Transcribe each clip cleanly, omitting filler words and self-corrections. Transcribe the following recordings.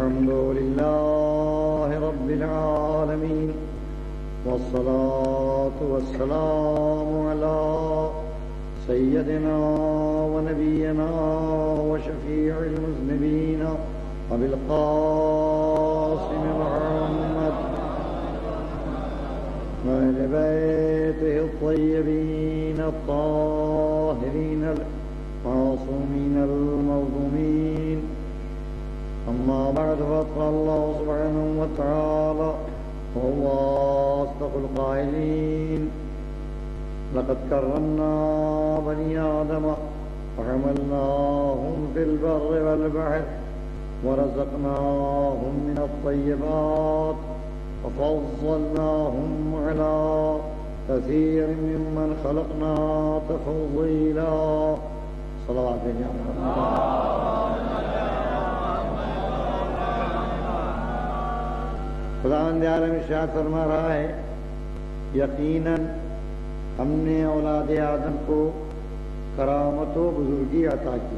الحمد لله رب العالمين والصلاة والسلام على سيدنا ونبينا وشفيع المذنبين أبي القاسم محمد وأهل بيته الطيبين الطاهرين المعصومين المظلومين. أما بعد فقال الله سبحانه وتعالى وهو أصدق القائلين: لقد كرمنا بني آدم وحملناهم في البر والبحر ورزقناهم من الطيبات وفضلناهم على كثير ممن خلقنا تفضيلا. صلوات خداوند عالم ارشاد فرما رہا ہے، یقیناً ہم نے اولاد آدم کو کرامت و بزرگی عطا کی.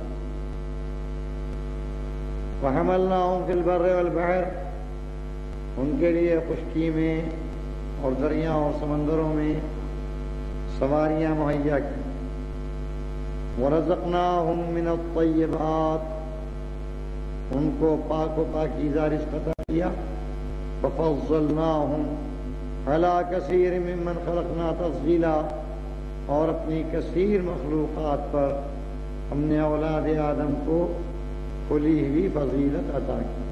وحملناہم فی البر والبحر، ان کے لیے خشکی میں اور دریاؤں اور سمندروں میں سواریاں مہیا کی. ورزقناہم من الطیبات، ان کو پاک و پاکیزہ رزق عطا کیا. وفضلناہم علی کثیر ممن خلقنا تفضیلا، اور اپنی کثیر مخلوقات پر ہم نے اولاد آدم کو کھلی ہوئی فضیلت عطا کی.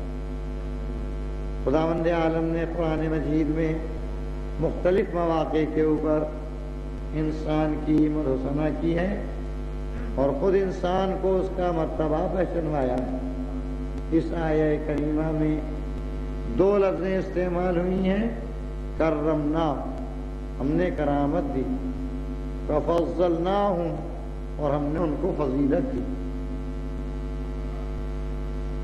خداوند عالم نے قرآن مجید میں مختلف مواقع کے اوپر انسان کی مدح و ثنا کی ہے اور خود انسان کو اس کا مرتبہ پہچنوایا ہے. اس آیہ کریمہ میں دو لفظیں استعمال ہوئی ہیں: کرمنا، ہم نے کرامت دی، وفضلناہم، اور ہم نے ان کو فضیلت دی.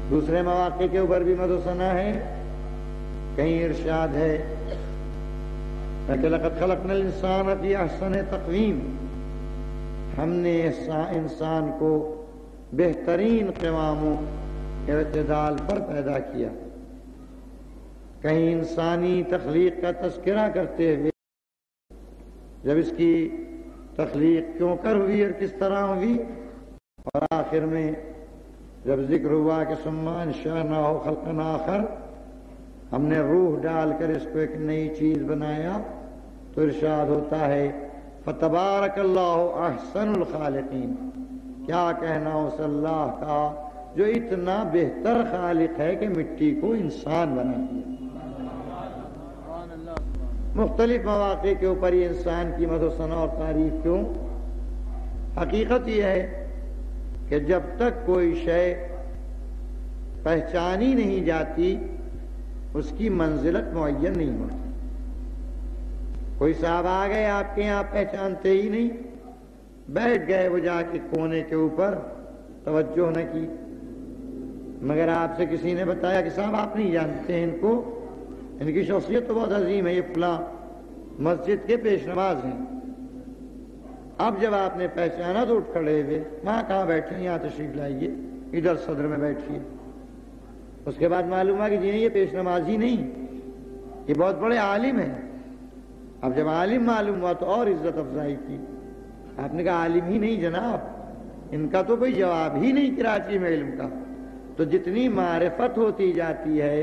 دوسرے مواقع کے اوپر بھی مدح و ثنا ہے. کہیں ارشاد ہے کہ لقد خلقنا الانسان فی احسن تقویم، ہم نے انسان کو بہترین قوام و اعتدال پر پیدا کیا. کہیں انسانی تخلیق کا تذکرہ کرتے ہوئے جب اس کی تخلیق کیوں کر ہوئی اور کس طرح ہوئی، اور آخر میں جب ذکر ہوا کہ ثم انشأناہ خلقا آخر، ہم نے روح ڈال کر اس کو ایک نئی چیز بنایا، تو ارشاد ہوتا ہے فتبارک اللہ احسن الخالقین. کیا کہنا اس اللہ کا جو اتنا بہتر خالق ہے کہ مٹی کو انسان بنا دیا. مختلف مواقع کے اوپر یہ انسان کی مدح و ثنا اور تعریف کیوں؟ حقیقت یہ ہے کہ جب تک کوئی شے پہچانی نہیں جاتی اس کی منزلت معین نہیں ہوتی. کوئی صاحب آ گئے آپ کے یہاں، پہچانتے ہی نہیں، بیٹھ گئے وہ جا کے کونے کے اوپر، توجہ نہ کی. مگر آپ سے کسی نے بتایا کہ صاحب آپ نہیں جانتے ہیں ان کو، ان کی شخصیت تو بہت عظیم ہے، یہ فلاں مسجد کے پیش نماز ہیں. اب جب آپ نے پہچانا تو اٹھ کھڑے ہوئے، وہاں کہاں بیٹھے ہیں، یہاں تشریف لائیے، ادھر صدر میں بیٹھیے. اس کے بعد معلوم ہوا کہ جی یہ پیش نمازی نہیں، یہ بہت بڑے عالم ہیں. اب جب عالم معلوم ہوا تو اور عزت افزائی کی. آپ نے کہا عالم ہی نہیں جناب، ان کا تو کوئی جواب ہی نہیں کراچی میں علم کا. تو جتنی معرفت ہوتی جاتی ہے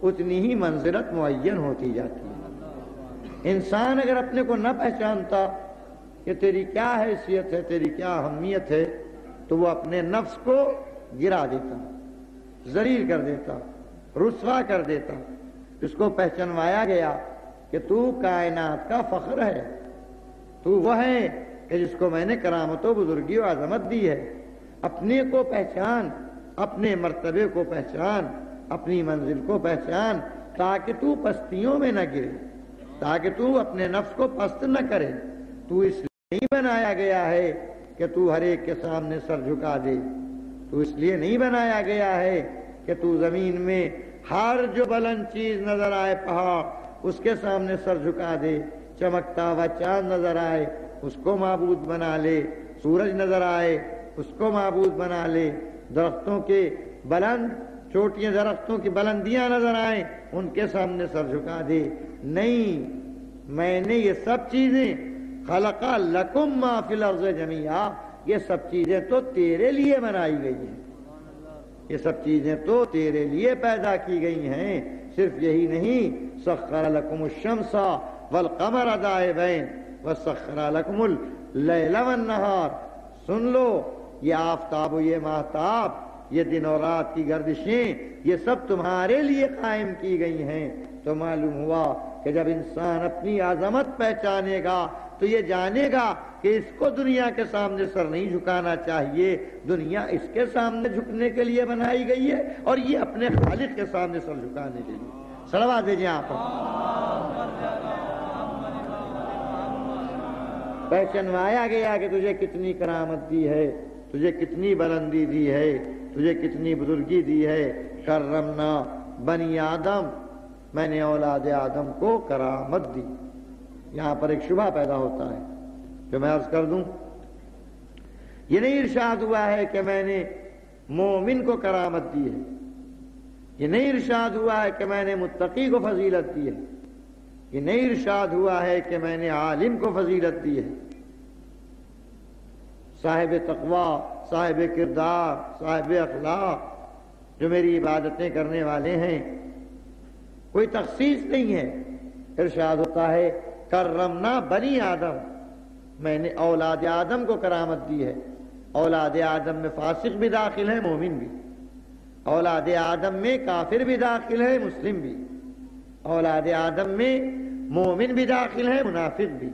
اتنی ہی منزلت معین ہوتی جاتی ہے. انسان اگر اپنے کو نہ پہچانتا کہ تیری کیا حیثیت ہے، تیری کیا اہمیت ہے، تو وہ اپنے نفس کو گرا دیتا، ذلیل کر دیتا، رسوا کر دیتا. اس کو پہچنوایا گیا کہ تو کائنات کا فخر ہے، تو وہ ہے کہ جس کو میں نے کرامت و بزرگی و عظمت دی ہے. اپنے کو پہچان، اپنے مرتبے کو پہچان، اپنی منزل کو پہچان، تاکہ تو پستیوں میں نہ گرے، تاکہ تو اپنے نفس کو پست نہ کرے. تو اس لیے نہیں بنایا گیا ہے کہ تو ہر ایک کے سامنے سر جھکا دے. تو اس لیے نہیں بنایا گیا ہے کہ تو زمین میں ہر جو بلند چیز نظر آئے، پہاڑ، اس کے سامنے سر جھکا دے. چمکتا ہوا چاند نظر آئے اس کو معبود بنا لے، سورج نظر آئے اس کو معبود بنا لے، درختوں کے بلند چوٹیاں درختوں کی بلندیاں نظر آئیں ان کے سامنے سر جھکا دے. نہیں، میں نے یہ سب چیزیں خلق لکم ما فی الارض جمیعا، یہ سب چیزیں تو تیرے لیے بنائی گئی ہیں، یہ سب چیزیں تو تیرے لیے پیدا کی گئی ہیں. صرف یہی نہیں، سخر لکم الشمس والقمر دائبین وسخر لکم اللیل والنہار. سن لو، یہ آفتاب و یہ ماہتاب، یہ دن اور رات کی گردشیں، یہ سب تمہارے لیے قائم کی گئی ہیں. تو معلوم ہوا کہ جب انسان اپنی عظمت پہچانے گا تو یہ جانے گا کہ اس کو دنیا کے سامنے سر نہیں جھکانا چاہیے، دنیا اس کے سامنے جھکنے کے لیے بنائی گئی ہے اور یہ اپنے خالق کے سامنے سر جھکانے کے لیے. صلوات دیجیے آپ. پہچنوایا گیا کہ تجھے کتنی کرامت دی ہے، تجھے کتنی بلندی دی ہے، تجھے کتنی بزرگی دی ہے. کرمنا بنی آدم، میں نے اولاد آدم کو کرامت دی. یہاں پر ایک شبہ پیدا ہوتا ہے جو میں عرض کر دوں. یہ نہیں ارشاد ہوا ہے کہ میں نے مومن کو کرامت دی ہے، یہ نہیں ارشاد ہوا ہے کہ میں نے متقی کو فضیلت دی ہے، یہ نہیں ارشاد ہوا ہے کہ میں نے عالم کو فضیلت دی ہے. صاحب تقوی، صاحب کردار، صاحب اخلاق جو میری عبادتیں کرنے والے ہیں، کوئی تخصیص نہیں ہے. ارشاد ہوتا ہے کرمنا بنی آدم، میں نے اولاد آدم کو کرامت دی ہے. اولاد آدم میں فاسق بھی داخل ہے، مومن بھی. اولاد آدم میں کافر بھی داخل ہے، مسلم بھی. اولاد آدم میں مومن بھی داخل ہے، منافق بھی.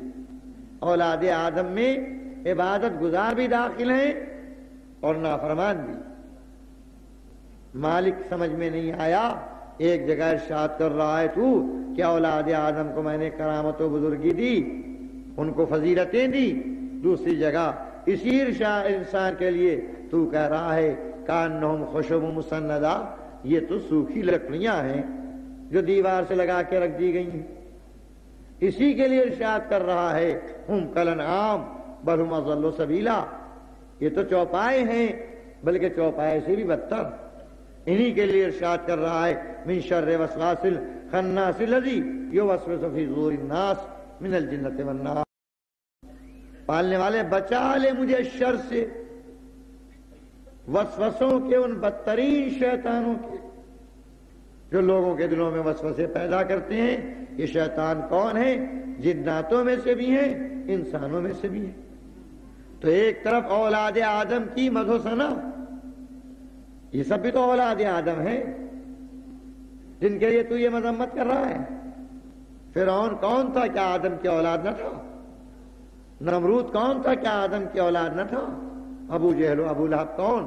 اولاد آدم میں عبادت گزار بھی داخل ہیں اور نافرمان بھی. مالک سمجھ میں نہیں آیا، ایک جگہ ارشاد کر رہا ہے تو کہ اولاد آدم کو میں نے کرامت و بزرگی دی، ان کو فضیلتیں دی. دوسری جگہ اسی انسان کے لیے تو کہہ رہا ہے کانہم خشب مسندہ، یہ تو سوکھی لکڑیاں ہیں جو دیوار سے لگا کے رکھ دی گئی ہیں. اسی کے لیے ارشاد کر رہا ہے ہم کالانعام بل ہم اضل سبیلا، یہ تو چوپائے ہیں بلکہ چوپائے سے بھی بدتر. انہی کے لیے ارشاد کر رہا ہے من شر وسواس الخناس الذی یوسوس فی صدور الناس من الجنۃ والناس. پالنے والے بچا لے مجھے شر سے، وسوسوں کے، ان بدترین شیطانوں کے جو لوگوں کے دلوں میں وسوسے پیدا کرتے ہیں. یہ شیطان کون ہے؟ جناتوں میں سے بھی ہیں، انسانوں میں سے بھی ہیں. تو ایک طرف اولاد آدم کی مدح و ثنا، یہ سب بھی تو اولاد آدم ہیں جن کے لیے تو یہ مذمت کر رہا ہے. فرعون کون تھا؟ کیا آدم کی اولاد نہ تھا؟ نمرود کون تھا؟ کیا آدم کی اولاد نہ تھا؟ ابو جہل و ابو لہب کون؟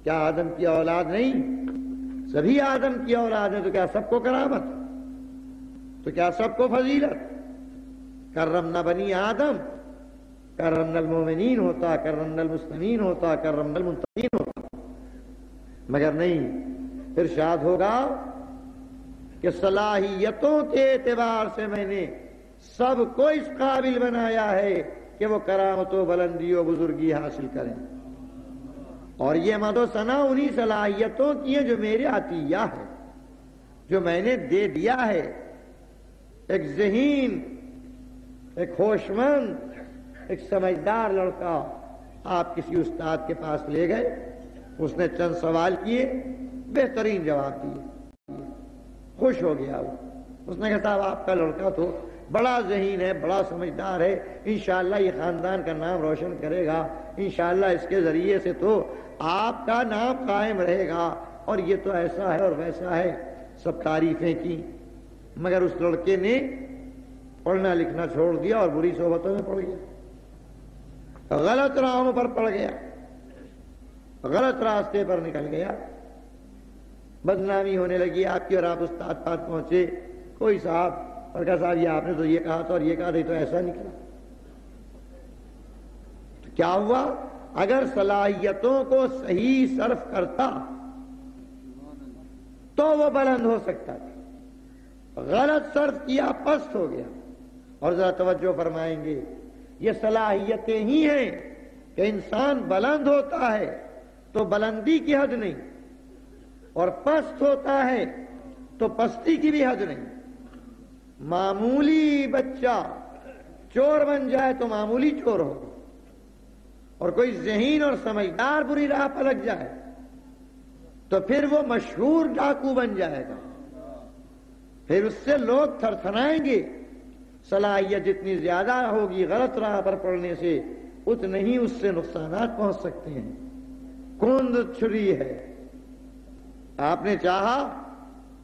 کیا آدم کی اولاد نہیں؟ سبھی آدم کی اولاد ہیں. تو کیا سب کو کرامت؟ تو کیا سب کو فضیلت؟ کرمنا بنی آدم، کرمنا المومنین ہوتا، کرمنا المسلمین ہوتا، کرمنا المتقین ہوتا. مگر نہیں، ارشاد ہوگا کہ صلاحیتوں کے اعتبار سے میں نے سب کو اس قابل بنایا ہے کہ وہ کرامت و بلندی و بزرگی حاصل کریں. اور یہ مد و ثنا انہی صلاحیتوں کی ہے جو میرے عطیہ ہے، جو میں نے دے دیا ہے. ایک ذہین، ایک ہوشمند، ایک سمجھدار لڑکا آپ کسی استاد کے پاس لے گئے، اس نے چند سوال کیے، بہترین جواب دیے، خوش ہو گیا وہ. اس نے کہا صاحب آپ کا لڑکا تو بڑا ذہین ہے، بڑا سمجھدار ہے، انشاءاللہ یہ خاندان کا نام روشن کرے گا، انشاءاللہ اس کے ذریعے سے تو آپ کا نام قائم رہے گا، اور یہ تو ایسا ہے اور ویسا ہے. سب تعریفیں کی. مگر اس لڑکے نے پڑھنا لکھنا چھوڑ دیا اور بری صحبتوں میں پڑ گیا، غلط راہوں پر پڑ گیا، غلط راستے پر نکل گیا. بدنامی ہونے لگی آپ کی، اور آپ استاد پاس پہنچے، کوئی صاحب اور کہا صاحب یہ آپ نے تو یہ کہا تھا اور یہ کہا تھا، تو ایسا نکلا. تو کیا ہوا؟ اگر صلاحیتوں کو صحیح صرف کرتا تو وہ بلند ہو سکتا تھا. غلط صرف کیا، پست ہو گیا. اور ذرا توجہ فرمائیں گے، یہ صلاحیتیں ہی ہیں کہ انسان بلند ہوتا ہے تو بلندی کی حد نہیں، اور پست ہوتا ہے تو پستی کی بھی حد نہیں. معمولی بچہ چور بن جائے تو معمولی چور ہو، اور کوئی ذہین اور سمجھدار بری راہ پر لگ جائے تو پھر وہ مشہور ڈاکو بن جائے گا. پھر اس سے لوگ تھرتھرائیں گے. صلاحیت جتنی زیادہ ہوگی غلط راہ پر پڑنے سے اتنے ہی اس سے نقصانات پہنچ سکتے ہیں. کند چھری ہے، آپ نے چاہا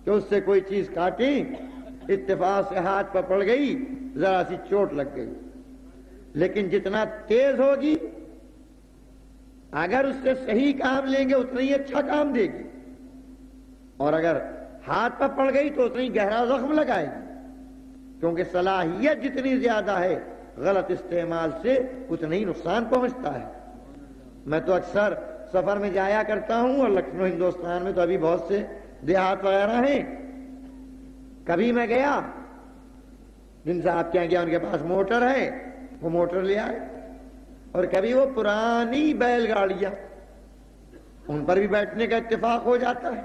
کہ اس سے کوئی چیز کاٹی، اتفاق سے ہاتھ پر پڑ گئی، ذرا سی چوٹ لگ گئی، لیکن جتنا تیز ہوگی اگر اس سے صحیح کام لیں گے اتنا ہی اچھا کام دے گی، اور اگر ہاتھ پر پڑ گئی تو اتنا ہی گہرا زخم لگائے گی. کیونکہ صلاحیت جتنی زیادہ ہے غلط استعمال سے اتنا ہی نقصان پہنچتا ہے. میں تو اکثر سفر میں جایا کرتا ہوں، اور لکھنؤ ہندوستان میں تو ابھی بہت سے دیہات وغیرہ ہیں. کبھی میں گیا، جن صاحب کے گیا ان کے پاس موٹر ہے، وہ موٹر لے آئے، اور کبھی وہ پرانی بیل گاڑیاں، ان پر بھی بیٹھنے کا اتفاق ہو جاتا ہے.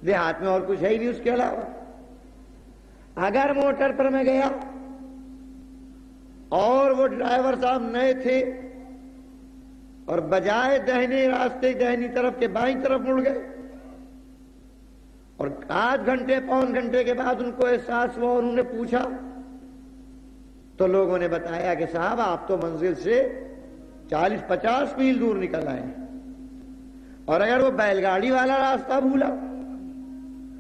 دیہات میں اور کچھ ہے ہی نہیں اس کے علاوہ. اگر موٹر پر میں گیا اور وہ ڈرائیور صاحب نئے تھے اور بجائے دہنے راستے دہنی طرف کے بائیں طرف مڑ گئے، اور آدھ گھنٹے پون گھنٹے کے بعد ان کو احساس ہوا اور انہوں نے پوچھا تو لوگوں نے بتایا کہ صاحب آپ تو منزل سے 40-50 میل دور نکل آئے ہیں. اور اگر وہ بیل گاڑی والا راستہ بھولا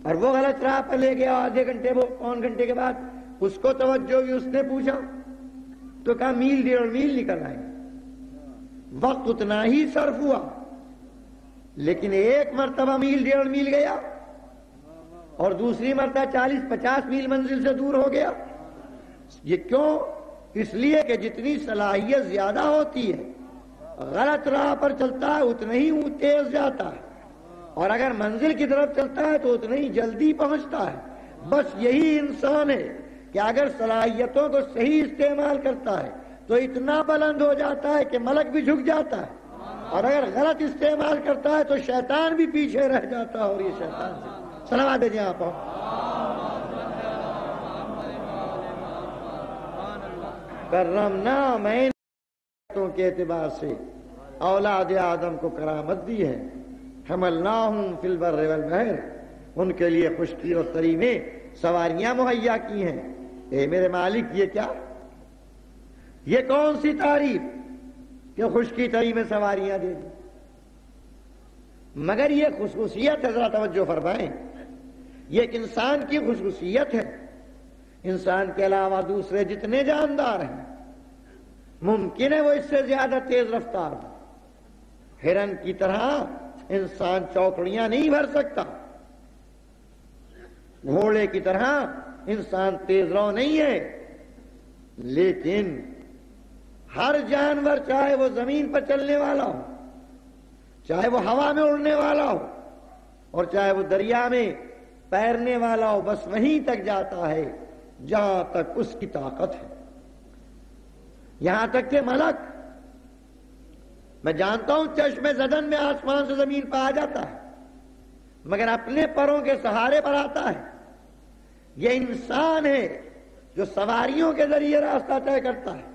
اور وہ غلط راہ پر لے گیا، آدھے گھنٹے پون گھنٹے کے بعد اس کو توجہ ہوئی، اس نے پوچھا تو کہا میل 1.5 میل نکل آئے. وقت اتنا ہی صرف ہوا، لیکن ایک مرتبہ میل 1.5 میل گیا اور دوسری مرتبہ 40-50 میل منزل سے دور ہو گیا. یہ کیوں؟ اس لیے کہ جتنی صلاحیت زیادہ ہوتی ہے غلط راہ پر چلتا ہے اتنا ہی وہ تیز جاتا ہے، اور اگر منزل کی طرف چلتا ہے تو اتنا ہی جلدی پہنچتا ہے. بس یہی انسان ہے کہ اگر صلاحیتوں کو صحیح استعمال کرتا ہے تو اتنا بلند ہو جاتا ہے کہ ملک بھی جھک جاتا ہے، اور اگر غلط استعمال کرتا ہے تو شیطان بھی پیچھے رہ جاتا ہے. اور یہ شیطان سے سلام دیجیے آپ. کرمنا میں کے اعتبار سے اولاد آدم کو کرامت دی ہے. حملناہم فی البر والبحر، ان کے لیے خشکی اور تری میں سواریاں مہیا کی ہیں. اے میرے مالک، یہ کیا، یہ کون سی تعریف کہ خشکی تری میں سواریاں دے دی؟ مگر یہ خصوصیت ہے، ذرا توجہ فرمائیں، یہ ایک انسان کی خصوصیت ہے. انسان کے علاوہ دوسرے جتنے جاندار ہیں ممکن ہے وہ اس سے زیادہ تیز رفتار ہو. ہرن کی طرح انسان چوکڑیاں نہیں بھر سکتا، گھوڑے کی طرح انسان تیز رو نہیں ہے، لیکن ہر جانور چاہے وہ زمین پر چلنے والا ہو، چاہے وہ ہوا میں اڑنے والا ہو، اور چاہے وہ دریا میں تیرنے والا ہو، بس وہیں تک جاتا ہے جہاں تک اس کی طاقت ہے. یہاں تک کہ ملک، میں جانتا ہوں چشم زدن میں آسمان سے زمین پہ آ جاتا ہے، مگر اپنے پروں کے سہارے پر آتا ہے. یہ انسان ہے جو سواریوں کے ذریعے راستہ طے کرتا ہے.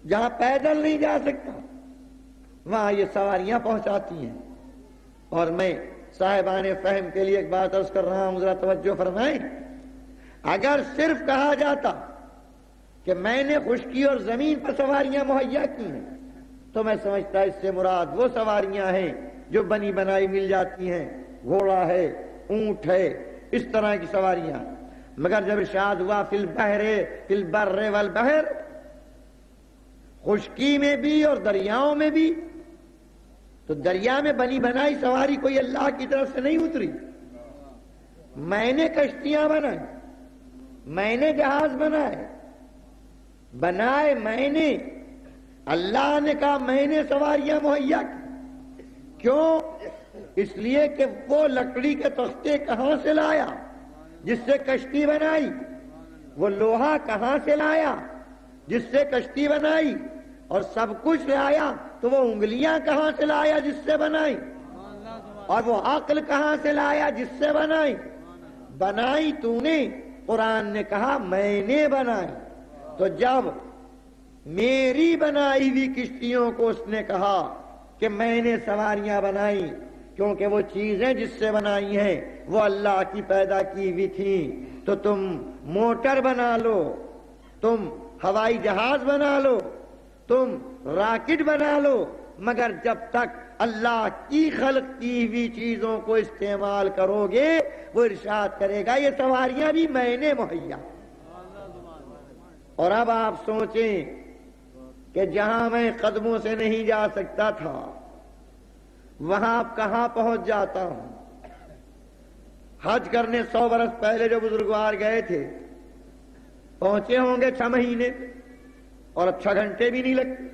جہاں پیدل نہیں جا سکتا وہاں یہ سواریاں پہنچاتی ہیں. اور میں صاحبان فہم کے لیے ایک بات عرض کر رہا ہوں، ذرا توجہ فرمائیں. اگر صرف کہا جاتا کہ میں نے خشکی اور زمین پر سواریاں مہیا کی ہیں تو میں سمجھتا اس سے مراد وہ سواریاں ہیں جو بنی بنائی مل جاتی ہیں، گھوڑا ہے، اونٹ ہے، اس طرح کی سواریاں. مگر جب ارشاد ہوا فی البر والبحر، خشکی میں بھی اور دریاؤں میں بھی، تو دریا میں بنی بنائی سواری کوئی اللہ کی طرف سے نہیں اتری. میں نے کشتیاں بنائی، میں نے جہاز بنائے میں نے. اللہ نے کہا میں نے سواریاں مہیا کی. کیوں؟ اس لیے کہ وہ لکڑی کے تختے کہاں سے لایا جس سے کشتی بنائی، وہ لوہا کہاں سے لایا جس سے کشتی بنائی، اور سب کچھ لایا تو وہ انگلیاں کہاں سے لایا جس سے بنائی، اور وہ عقل کہاں سے لایا جس سے بنائی؟ بنائی تو نے، قرآن نے کہا میں نے بنائی۔ تو جب میری بنائی ہوئی کشتیوں کو اس نے کہا کہ میں نے سواریاں بنائی، کیونکہ وہ چیزیں جس سے بنائی ہیں وہ اللہ کی پیدا کی ہوئی تھیں، تو تم موٹر بنا لو، تم ہوائی جہاز بنا لو، تم راکٹ بنا لو، مگر جب تک اللہ کی خلق کی ہوئی چیزوں کو استعمال کرو گے، وہ ارشاد کرے گا یہ سواریاں بھی میں نے مہیا۔ اور اب آپ سوچیں کہ جہاں میں قدموں سے نہیں جا سکتا تھا وہاں آپ کہاں پہنچ جاتا ہوں۔ حج کرنے 100 برس پہلے جو بزرگوار گئے تھے پہنچے ہوں گے 6 مہینے اور اب 6 گھنٹے بھی نہیں لگتے۔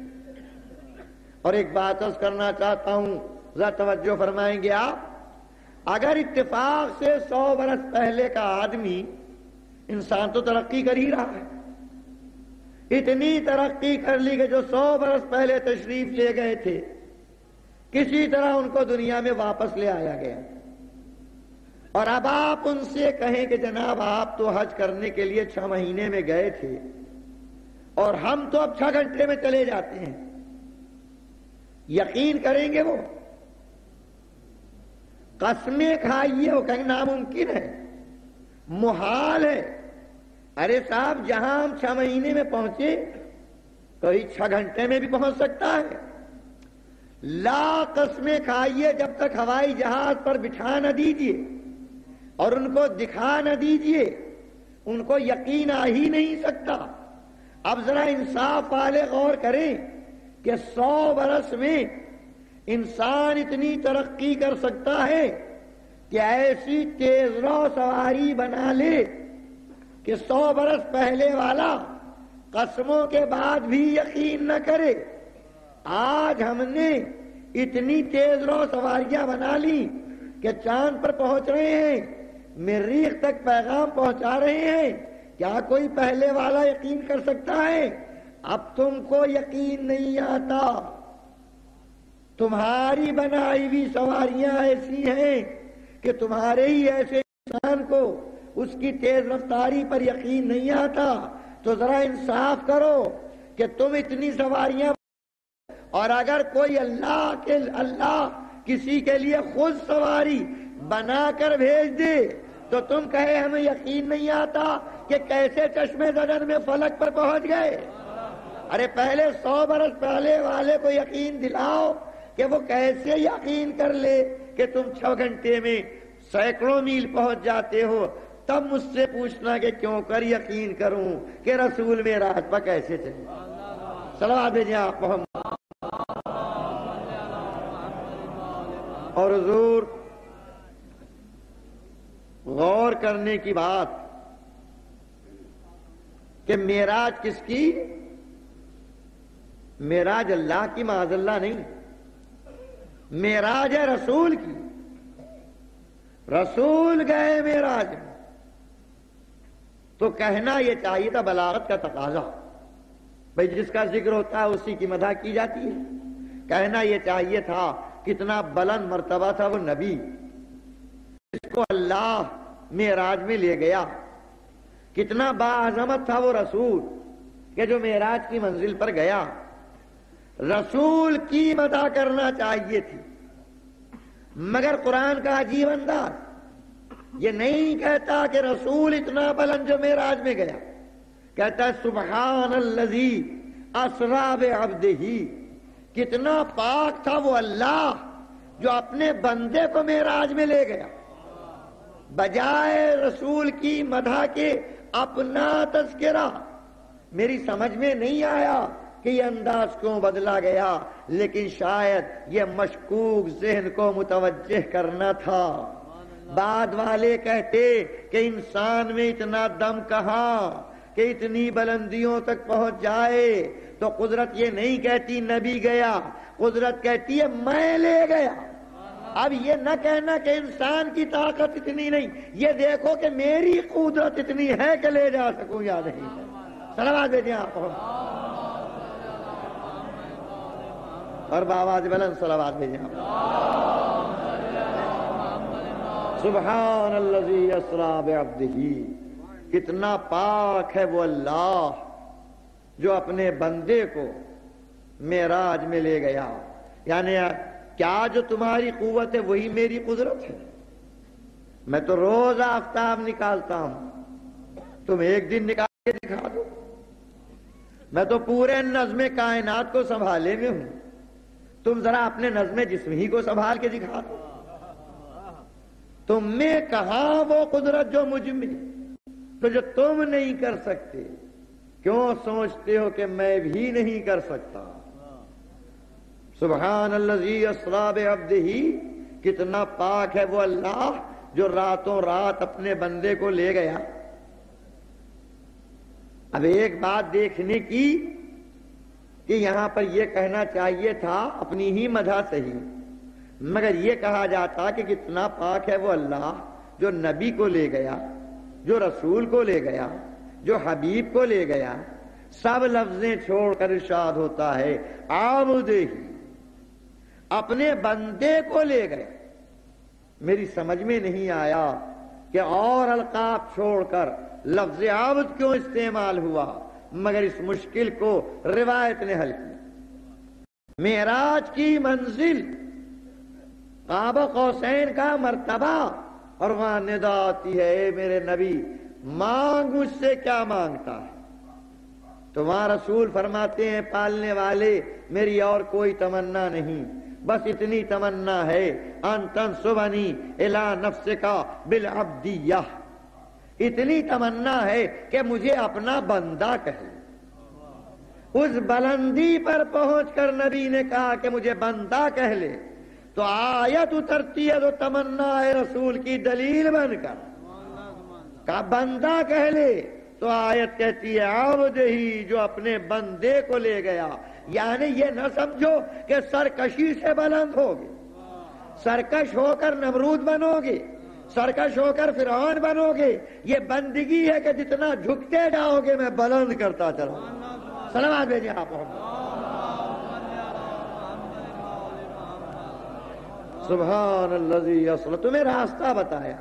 اور ایک بات عرض کرنا چاہتا ہوں، ذرا توجہ فرمائیں گے آپ، اگر اتفاق سے 100 برس پہلے کا آدمی، انسان تو ترقی کر ہی رہا ہے، اتنی ترقی کر لی کہ جو 100 برس پہلے تشریف لے گئے تھے کسی طرح ان کو دنیا میں واپس لے آیا گیا، اور اب آپ ان سے کہیں کہ جناب آپ تو حج کرنے کے لیے 6 مہینے میں گئے تھے اور ہم تو اب 6 گھنٹے میں چلے جاتے ہیں، یقین کریں گے؟ وہ قسمیں کھائیے، وہ کہیں ناممکن ہے، محال ہے۔ ارے صاحب جہاں ہم 6 مہینے میں پہنچے کوئی 6 گھنٹے میں بھی پہنچ سکتا ہے۔ لا قسمیں کھائیے جب تک ہوائی جہاز پر بٹھا نہ دیجیے اور ان کو دکھا نہ دیجیے، ان کو یقین آ ہی نہیں سکتا۔ اب ذرا انصاف والے غور کریں کہ 100 برس میں انسان اتنی ترقی کر سکتا ہے کہ ایسی تیز رو سواری بنا لے کہ 100 برس پہلے والا قسموں کے بعد بھی یقین نہ کرے۔ آج ہم نے اتنی تیز رو سواریاں بنا لی کہ چاند پر پہنچ رہے ہیں، مریخ تک پیغام پہنچا رہے ہیں، کیا کوئی پہلے والا یقین کر سکتا ہے؟ اب تم کو یقین نہیں آتا، تمہاری بنائی ہوئی سواریاں ایسی ہیں کہ تمہارے ہی ایسے انسان کو اس کی تیز رفتاری پر یقین نہیں آتا۔ تو ذرا انصاف کرو کہ تم اتنی سواریاں، اور اگر کوئی اللہ کسی کے لیے خود سواری بنا کر بھیج دے تو تم کہے ہمیں یقین نہیں آتا کہ کیسے چشمے زدن میں فلک پر پہنچ گئے۔ ارے پہلے 100 برس پہلے والے کو یقین دلاؤ کہ وہ کیسے یقین کر لے کہ تم 6 گھنٹے میں سینکڑوں میل پہنچ جاتے ہو، تب مجھ سے پوچھنا کہ کیوں کر یقین کروں کہ رسول معراج پر کیسے چلے۔ صلوات بھیجیں آپ محمد۔ اور حضور غور کرنے کی بات کہ معراج کس کی؟ معراج اللہ کی، معاذ اللہ نہیں، معراج ہے رسول کی۔ رسول گئے معراج میں تو کہنا یہ چاہیے تھا، بلاغت کا تقاضا، بھئی جس کا ذکر ہوتا ہے اسی کی مدح کی جاتی ہے، کہنا یہ چاہیے تھا کتنا بلند مرتبہ تھا وہ نبی جس کو اللہ معراج میں لے گیا، کتنا باعظمت تھا وہ رسول کہ جو معراج کی منزل پر گیا۔ رسول کی مدح کرنا چاہیے تھی، مگر قرآن کا عجیب انداز یہ نہیں کہتا کہ رسول اتنا بلند جو معراج میں گیا، کہتا ہے سبحان الذی اسری بعبدہ، کتنا پاک تھا وہ اللہ جو اپنے بندے کو معراج میں لے گیا۔ بجائے رسول کی مدح کے اپنا تذکرہ۔ میری سمجھ میں نہیں آیا کہ یہ انداز کیوں بدلا گیا، لیکن شاید یہ مشکوک ذہن کو متوجہ کرنا تھا۔ بعد والے کہتے کہ انسان میں اتنا دم کہاں کہ اتنی بلندیوں تک پہنچ جائے، تو قدرت یہ نہیں کہتی نبی گیا، قدرت کہتی ہے میں لے گیا۔ اب یہ نہ کہنا کہ انسان کی طاقت اتنی نہیں، یہ دیکھو کہ میری قدرت اتنی ہے کہ لے جا سکوں یا نہیں۔ صلوات بھیجیں آپ اور بآواز بلند صلوات بھیجیں آپ۔ سبحان الذی اسری بعبدہ، کتنا پاک ہے وہ اللہ جو اپنے بندے کو معراج میں لے گیا. یعنی کیا جو تمہاری قوت ہے وہی میری قدرت ہے؟ میں تو روز آفتاب نکالتا ہوں، تم ایک دن نکال کے دکھا دو. میں تو پورے نظم کائنات کو سنبھالے میں ہوں، تم ذرا اپنے نظم جسم ہی کو سنبھال کے دکھا دو. تم میں کہاں وہ قدرت جو مجھ میں، تو جو تم نہیں کر سکتے کیوں سوچتے ہو کہ میں بھی نہیں کر سکتا؟ سبحان الذی اسری بعبدہ، کتنا پاک ہے وہ اللہ جو راتوں رات اپنے بندے کو لے گیا. اب ایک بات دیکھنے کی کہ یہاں پر یہ کہنا چاہیے تھا اپنی ہی مدح صحیح، مگر یہ کہا جاتا کہ کتنا پاک ہے وہ اللہ جو نبی کو لے گیا، جو رسول کو لے گیا، جو حبیب کو لے گیا. سب لفظیں چھوڑ کر ارشاد ہوتا ہے عبدہ، اپنے بندے کو لے گئے. میری سمجھ میں نہیں آیا کہ اور القاب چھوڑ کر لفظ عبد کیوں استعمال ہوا، مگر اس مشکل کو روایت نے حل کیا. معراج کی منزل قاب قوسین کا مرتبہ، اور وہاں ندا آتی ہے اے میرے نبی مانگ مجھ سے کیا مانگتا ہے. تو وہاں رسول فرماتے ہیں پالنے والے میری اور کوئی تمنا نہیں، بس اتنی تمنا ہے ان تنسبنی الی نفسک بالعبدیہ، اتنی تمنا ہے کہ مجھے اپنا بندہ کہے. اس بلندی پر پہنچ کر نبی نے کہا کہ مجھے بندہ کہہ لے، تو آیت اترتی ہے تو تمنا ہے رسول کی دلیل بن کر، کہا بندہ کہہ لے، تو آیت کہتی ہے عبد ہی جو اپنے بندے کو لے گیا. یعنی یہ نہ سمجھو کہ سرکشی سے بلند ہوگے، سرکش ہو کر نمرود بنو گے، سرکش ہو کر فرعون بنو گے. یہ بندگی ہے کہ جتنا جھکتے جاؤ گے میں بلند کرتا چلا. سلامات بھیجیں آپ محمد. سبحان الذی اسری، تمہیں راستہ بتایا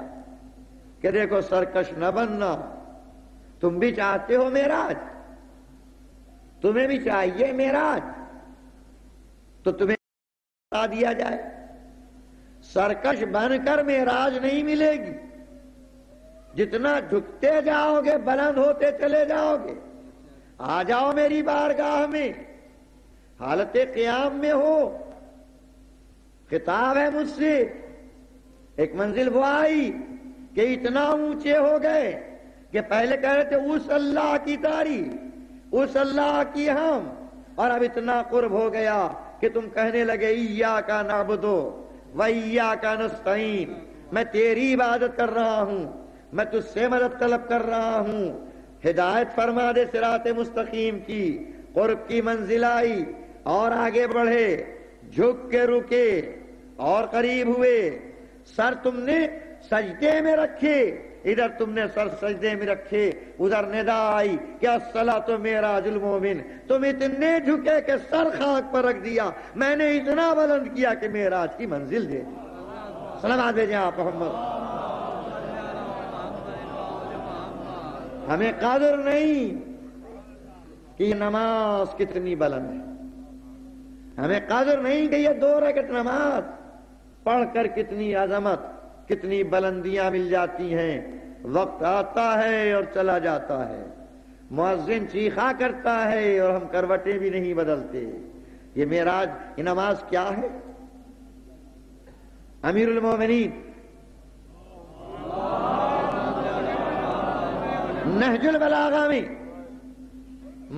کہ دیکھو سرکش نہ بننا. تم بھی چاہتے ہو معراج، تمہیں بھی چاہیے معراج، تو تمہیں بتا دیا جائے سرکش بن کر معراج نہیں ملے گی. جتنا جھکتے جاؤ گے بلند ہوتے چلے جاؤ گے. آ جاؤ میری بارگاہ میں، حالت قیام میں ہو، خطاب ہے مجھ سے. ایک منزل وہ آئی کہ اتنا اونچے ہو گئے کہ پہلے کہہ رہے تھے اس اللہ کی تعریف، اس اللہ کی ہم، اور اب اتنا قرب ہو گیا کہ تم کہنے لگے ایاک نعبد و ایاک نستعین، میں تیری عبادت کر رہا ہوں، میں تجھ سے مدد طلب کر رہا ہوں، ہدایت فرما دے صراط مستقیم کی. قرب کی منزل آئی اور آگے بڑھے، جھک کے رکے اور قریب ہوئے. سر تم نے سجدے میں رکھے، ادھر تم نے سر سجدے میں رکھے، ادھر ندا آئی کہ الصلاۃ معراج المومن. تم اتنے جھکے کہ سر خاک پر رکھ دیا، میں نے اتنا بلند کیا کہ معراج کی منزل دے دی. سلامات بھیجیں آپ محمد. ہمیں قدر نہیں کہ یہ نماز کتنی بلند ہے، ہمیں قدر نہیں کہ یہ 2 رکعت نماز پڑھ کر کتنی عظمت، کتنی بلندیاں مل جاتی ہیں. وقت آتا ہے اور چلا جاتا ہے، مؤذن چیخا کرتا ہے اور ہم کروٹیں بھی نہیں بدلتے. یہ معراج، یہ نماز کیا ہے؟ امیر المومنین نہج البلاغہ میں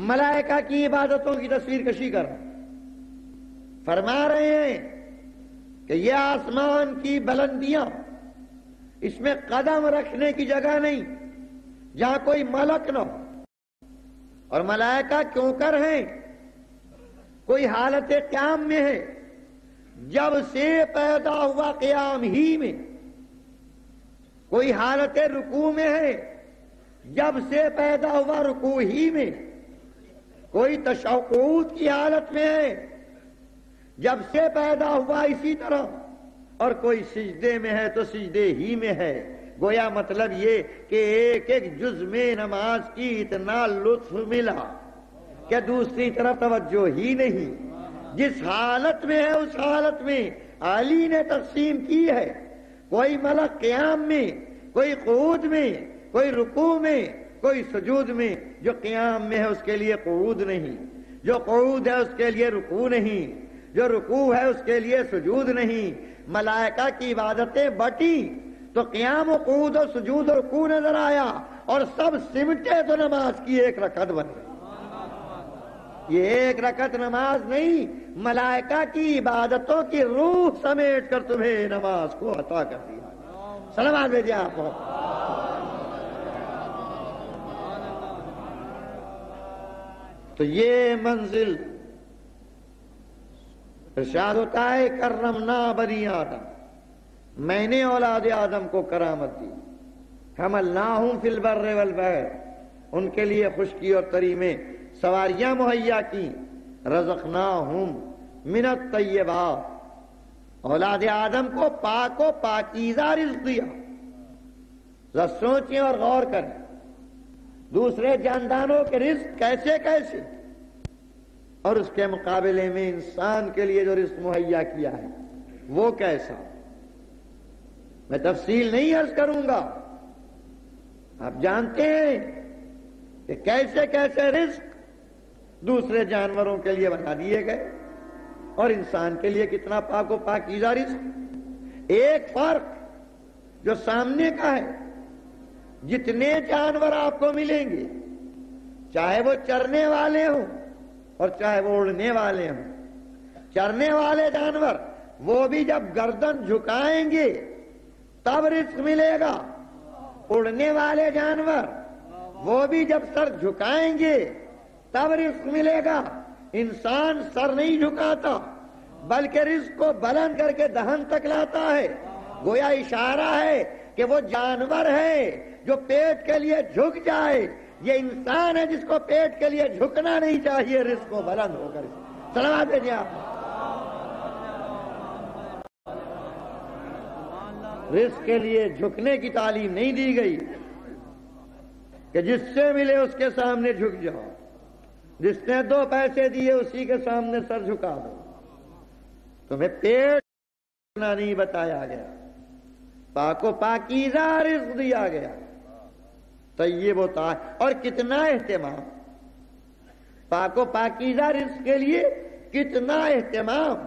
ملائکہ کی عبادتوں کی تصویر کشی کر فرما رہے ہیں کہ یہ آسمان کی بلندیاں، اس میں قدم رکھنے کی جگہ نہیں جہاں کوئی ملک نہ ہو. اور ملائکہ کیوں کر ہیں؟ کوئی حالت قیام میں ہے، جب سے پیدا ہوا قیام ہی میں. کوئی حالت رکوع میں ہے، جب سے پیدا ہوا رکوع ہی میں. کوئی تشہد کی حالت میں ہے، جب سے پیدا ہوا اسی طرح. اور کوئی سجدے میں ہے تو سجدے ہی میں ہے. گویا مطلب یہ کہ ایک ایک جز میں نماز کی اتنا لطف ملا کہ دوسری طرف توجہ ہی نہیں. جس حالت میں ہے اس حالت میں علی نے تقسیم کی ہے. کوئی ملک قیام میں، کوئی قعود میں، کوئی رکوع میں، کوئی سجود میں. جو قیام میں ہے اس کے لیے قعود نہیں، جو قعود ہے اس کے لیے رکوع نہیں، جو رکوع ہے اس کے لیے سجود نہیں. ملائکہ کی عبادتیں بٹی تو قیام و قعود و سجود و رکوع نظر آیا اور سب سمٹے تو نماز کی ایک رکعت بن گئی. یہ ایک رکعت نماز نہیں، ملائکہ کی عبادتوں کی روح سمیٹ کر تمہیں نماز کو عطا کر دیا. سلامات بھیجیے آپ. تو یہ منزل ارشاد ہوتا ہے کرمنا بنی آدم، میں نے اولاد آدم کو کرامت دی. حملناہم فی البر والبحر، ان کے لیے خشکی اور تری میں سواریاں مہیا کی. رزقناہم من الطیبات، اولاد آدم کو پاک و پاکیزہ رزق دیا. ذرا سوچیں اور غور کریں، دوسرے جانداروں کے رزق کیسے کیسے، اور اس کے مقابلے میں انسان کے لیے جو رزق مہیا کیا ہے وہ کیسا. میں تفصیل نہیں عرض کروں گا، آپ جانتے ہیں کہ کیسے کیسے رزق دوسرے جانوروں کے لیے بنا دیے گئے اور انسان کے لیے کتنا پاک و پاکیزہ رزق. ایک فرق جو سامنے کا ہے، جتنے جانور آپ کو ملیں گے، چاہے وہ چرنے والے ہوں اور چاہے وہ اڑنے والے ہوں. چرنے والے جانور وہ بھی جب گردن جھکائیں گے تب رزق ملے گا. اڑنے والے جانور وہ بھی جب سر جھکائیں گے تب رزق ملے گا. انسان سر نہیں جھکاتا بلکہ رزق کو بلند کر کے دہن تک لاتا ہے. گویا اشارہ ہے کہ وہ جانور ہے جو پیٹ کے لیے جھک جائے، یہ انسان ہے جس کو پیٹ کے لیے جھکنا نہیں چاہیے رزق کو بلند ہو کر. سلامات بھیجیے آپ. رزق کے لیے جھکنے کی تعلیم نہیں دی گئی کہ جس سے ملے اس کے سامنے جھک جاؤ، جس نے 2 پیسے دیے اسی کے سامنے سر جھکا دو. تمہیں پیٹ جھکنا نہیں بتایا گیا، پاک و پاکیزہ رزق دیا گیا. طیب و طاہر، اور کتنا اہتمام پاک و پاکیزہ رزق کے لیے، کتنا اہتمام.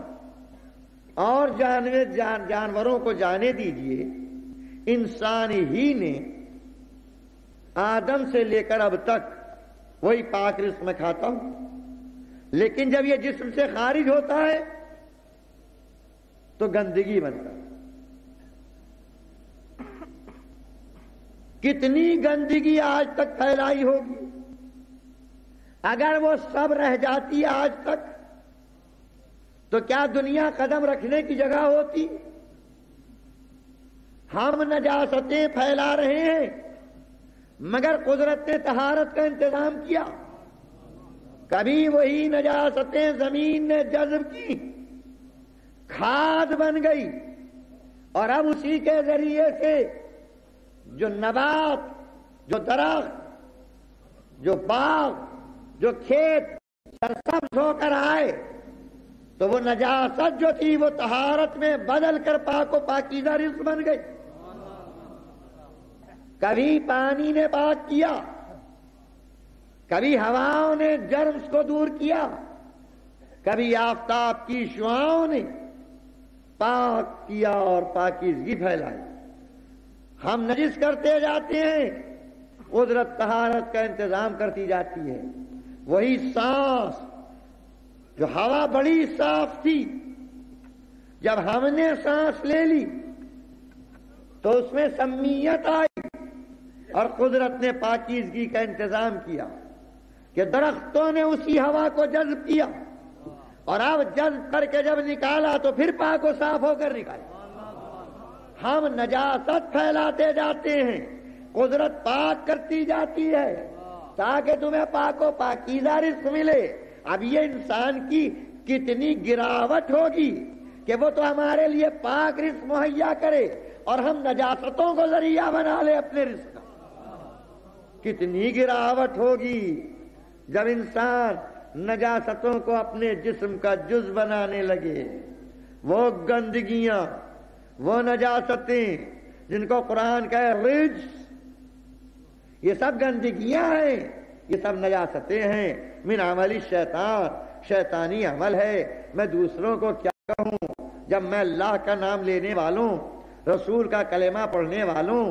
اور جانوروں کو جانے دیجئے، انسان ہی نے آدم سے لے کر اب تک وہی پاک رزق میں کھاتا ہوں، لیکن جب یہ جسم سے خارج ہوتا ہے تو گندگی بنتا ہے. کتنی گندگی آج تک پھیلائی ہوگی. اگر وہ سب رہ جاتی آج تک تو کیا دنیا قدم رکھنے کی جگہ ہوتی؟ ہم نجاستیں پھیلا رہے ہیں مگر قدرت نے طہارت کا انتظام کیا. کبھی وہی نجاستیں زمین نے جذب کی، کھاد بن گئی، اور اب اسی کے ذریعے سے جو نبات، جو درخت، جو باغ، جو کھیت سرسبز ہو کر آئے تو وہ نجاست جو تھی وہ طہارت میں بدل کر پاک و پاکیزہ رزق بن گئی. کبھی پانی نے پاک کیا، کبھی ہواؤں نے جرمز کو دور کیا، کبھی آفتاب کی شعاؤں نے پاک کیا اور پاکیزگی پھیلائی. ہم نجس کرتے جاتے ہیں، قدرت طہارت کا انتظام کرتی جاتی ہے. وہی سانس جو ہوا بڑی صاف تھی، جب ہم نے سانس لے لی تو اس میں سمیت آئی اور قدرت نے پاکیزگی کا انتظام کیا کہ درختوں نے اسی ہوا کو جذب کیا اور اب جذب کر کے جب نکالا تو پھر پاک و صاف ہو کر نکالا. ہم نجاست پھیلاتے جاتے ہیں، قدرت پاک کرتی جاتی ہے تاکہ تمہیں پاک و پاکیزہ رزق ملے. اب یہ انسان کی کتنی گراوٹ ہوگی کہ کہ وہ تو ہمارے لیے پاک رزق مہیا کرے اور ہم نجاستوں کو ذریعہ بنا لے اپنے رزق کا. کتنی گراوٹ ہوگی جب انسان نجاستوں کو اپنے جسم کا جز بنانے لگے. وہ گندگیاں، وہ نجاستیں جن کو قرآن کہے رجس، یہ سب گندگیاں ہیں، یہ سب نجاستیں ہیں. من عمل الشیطان، شیطانی عمل ہے. میں دوسروں کو کیا کہوں جب میں اللہ کا نام لینے والوں، رسول کا کلمہ پڑھنے والوں،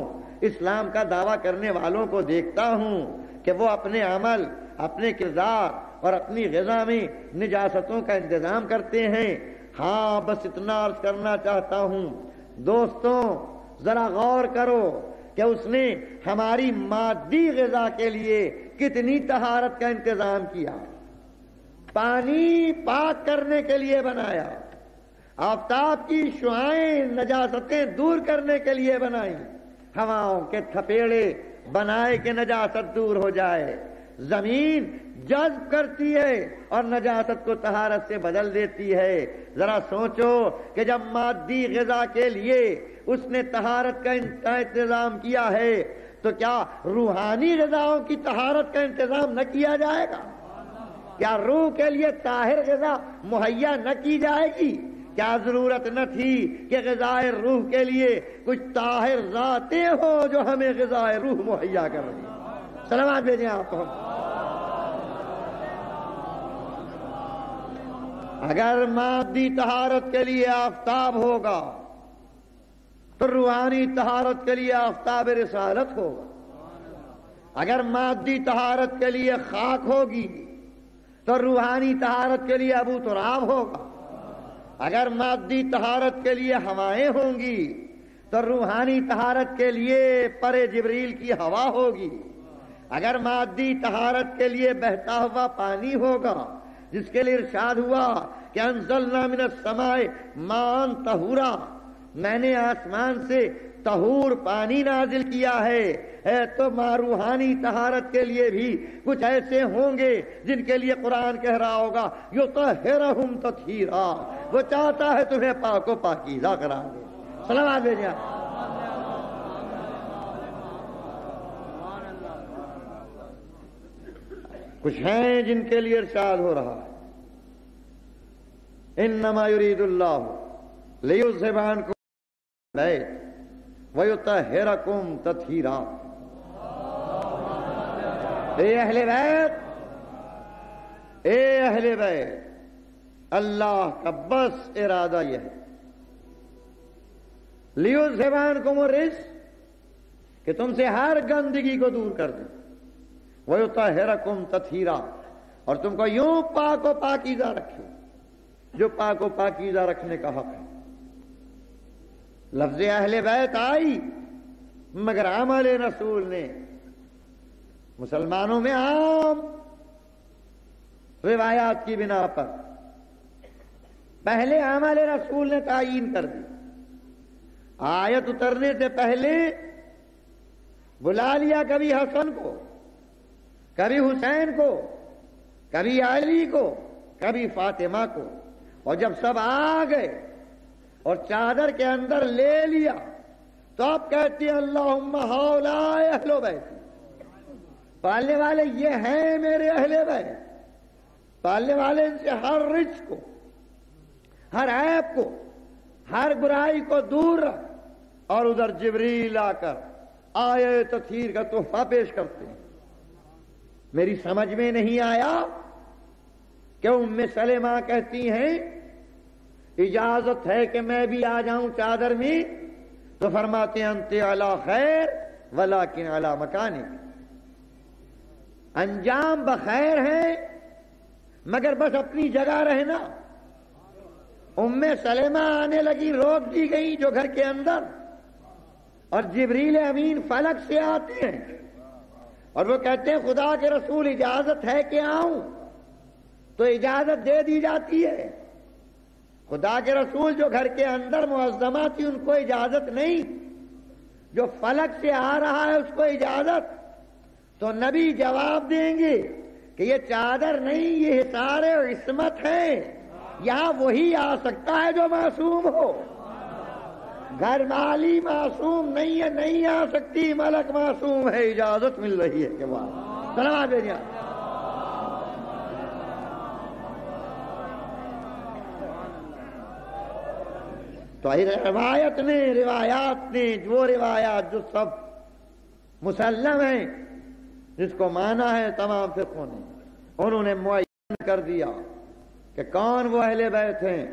اسلام کا دعویٰ کرنے والوں کو دیکھتا ہوں کہ وہ اپنے عمل، اپنے کردار اور اپنی غذا میں نجاستوں کا انتظام کرتے ہیں. ہاں بس اتنا عرض کرنا چاہتا ہوں دوستوں، ذرا غور کرو کہ اس نے ہماری مادی غذا کے لیے کتنی طہارت کا انتظام کیا. پانی پاک کرنے کے لیے بنایا، آفتاب کی شعاعیں نجاستیں دور کرنے کے لیے بنائی، ہواؤں کے تھپیڑے بنائے کہ نجاست دور ہو جائے. زمین جذب کرتی ہے اور نجاست کو طہارت سے بدل دیتی ہے. ذرا سوچو کہ جب مادی غذا کے لیے اس نے طہارت کا انتظام کیا ہے تو کیا روحانی غذاؤں کی طہارت کا انتظام نہ کیا جائے گا؟ کیا روح کے لیے طاہر غذا مہیا نہ کی جائے گی؟ کیا ضرورت نہ تھی کہ غذائے روح کے لیے کچھ طاہر ذاتیں ہو جو ہمیں غذائے روح مہیا کر رہی ہیں؟ سلامات بھیجیں آپ کو. اگر مادی طہارت کے لیے آفتاب ہوگا تو روحانی طہارت کے لیے آفتاب رسالت ہوگا. اگر مادی طہارت کے لیے خاک ہوگی تو روحانی طہارت کے لیے ابو تراب ہوگا. اگر مادی طہارت کے لیے ہوائیں ہوں گی تو روحانی طہارت کے لیے پر جبریل کی ہوا ہوگی. اگر مادی طہارت کے لیے بہتا ہوا پانی ہوگا جس کے لیے ارشاد ہوا کہ انزلنا من السماء ماء طہورا، میں نے آسمان سے طہور پانی نازل کیا ہے تو روحانی طہارت کے لیے بھی کچھ ایسے ہوں گے جن کے لیے قرآن کہہ رہا ہوگا یطہرہم تطہیرا، وہ چاہتا ہے تمہیں پاک و پاکیزہ کرا دے. سلامات بھیجیں. کچھ ہیں جن کے لیے ارشاد ہو رہا ہے انما یرید اللہ لیذھب عنکم البیت ویطہرکم تطہیرا. اے اہل بیت، اے اہل بیت، اللہ کا بس ارادہ یہ ہے لیذھب عنکم الرجس، کہ تم سے ہر گندگی کو دور کر دیں، ویطہرکم تطہیرا، اور تم کو یوں پاک و پاکیزہ رکھے جو پاک و پاکیزہ رکھنے کا حق ہے. لفظ اہل بیت آئی مگر عمل رسول نے مسلمانوں میں عام روایات کی بنا پر پہلے عمل رسول نے تعیین کر دی. آیت اترنے سے پہلے بلا لیا کبھی حسن کو، کبھی حسین کو، کبھی علی کو، کبھی فاطمہ کو، اور جب سب آ گئے اور چادر کے اندر لے لیا تو اب کہتی ہیں اللہم ہؤلاء اہل بیت، پالنے والے یہ ہیں میرے اہل بیت. پالنے والے ان سے ہر رجس کو، ہر عیب کو، ہر برائی کو دور رکھ. اور ادھر جبریل آ کر آئے تطہیر کا تحفہ پیش کرتے ہیں. میری سمجھ میں نہیں آیا کہ ام سلمہ کہتی ہیں اجازت ہے کہ میں بھی آ جاؤں چادر میں؟ تو فرماتے ہیں انت علی خیر ولکن علی مکانک، انجام بخیر ہے مگر بس اپنی جگہ رہنا. ام سلمہ آنے لگی، روک دی گئی جو گھر کے اندر، اور جبریل امین فلک سے آتے ہیں اور وہ کہتے ہیں خدا کے رسول اجازت ہے کہ آؤں؟ تو اجازت دے دی جاتی ہے. خدا کے رسول جو گھر کے اندر معظمہ تھی ان کو اجازت نہیں، جو فلک سے آ رہا ہے اس کو اجازت. تو نبی جواب دیں گے کہ یہ چادر نہیں، یہ حصار عصمت ہے، یہاں وہی آ سکتا ہے جو معصوم ہو، گھر والی معصوم نہیں ہے، نہیں آ سکتی، ملک معصوم ہے، اجازت مل رہی ہے کہ بعد سلام دے دیا۔ تو روایات نے وہ روایات جو سب مسلم ہیں، جس کو مانا ہے تمام فرقوں نے، انہوں نے معین کر دیا کہ کون وہ اہل بیت ہیں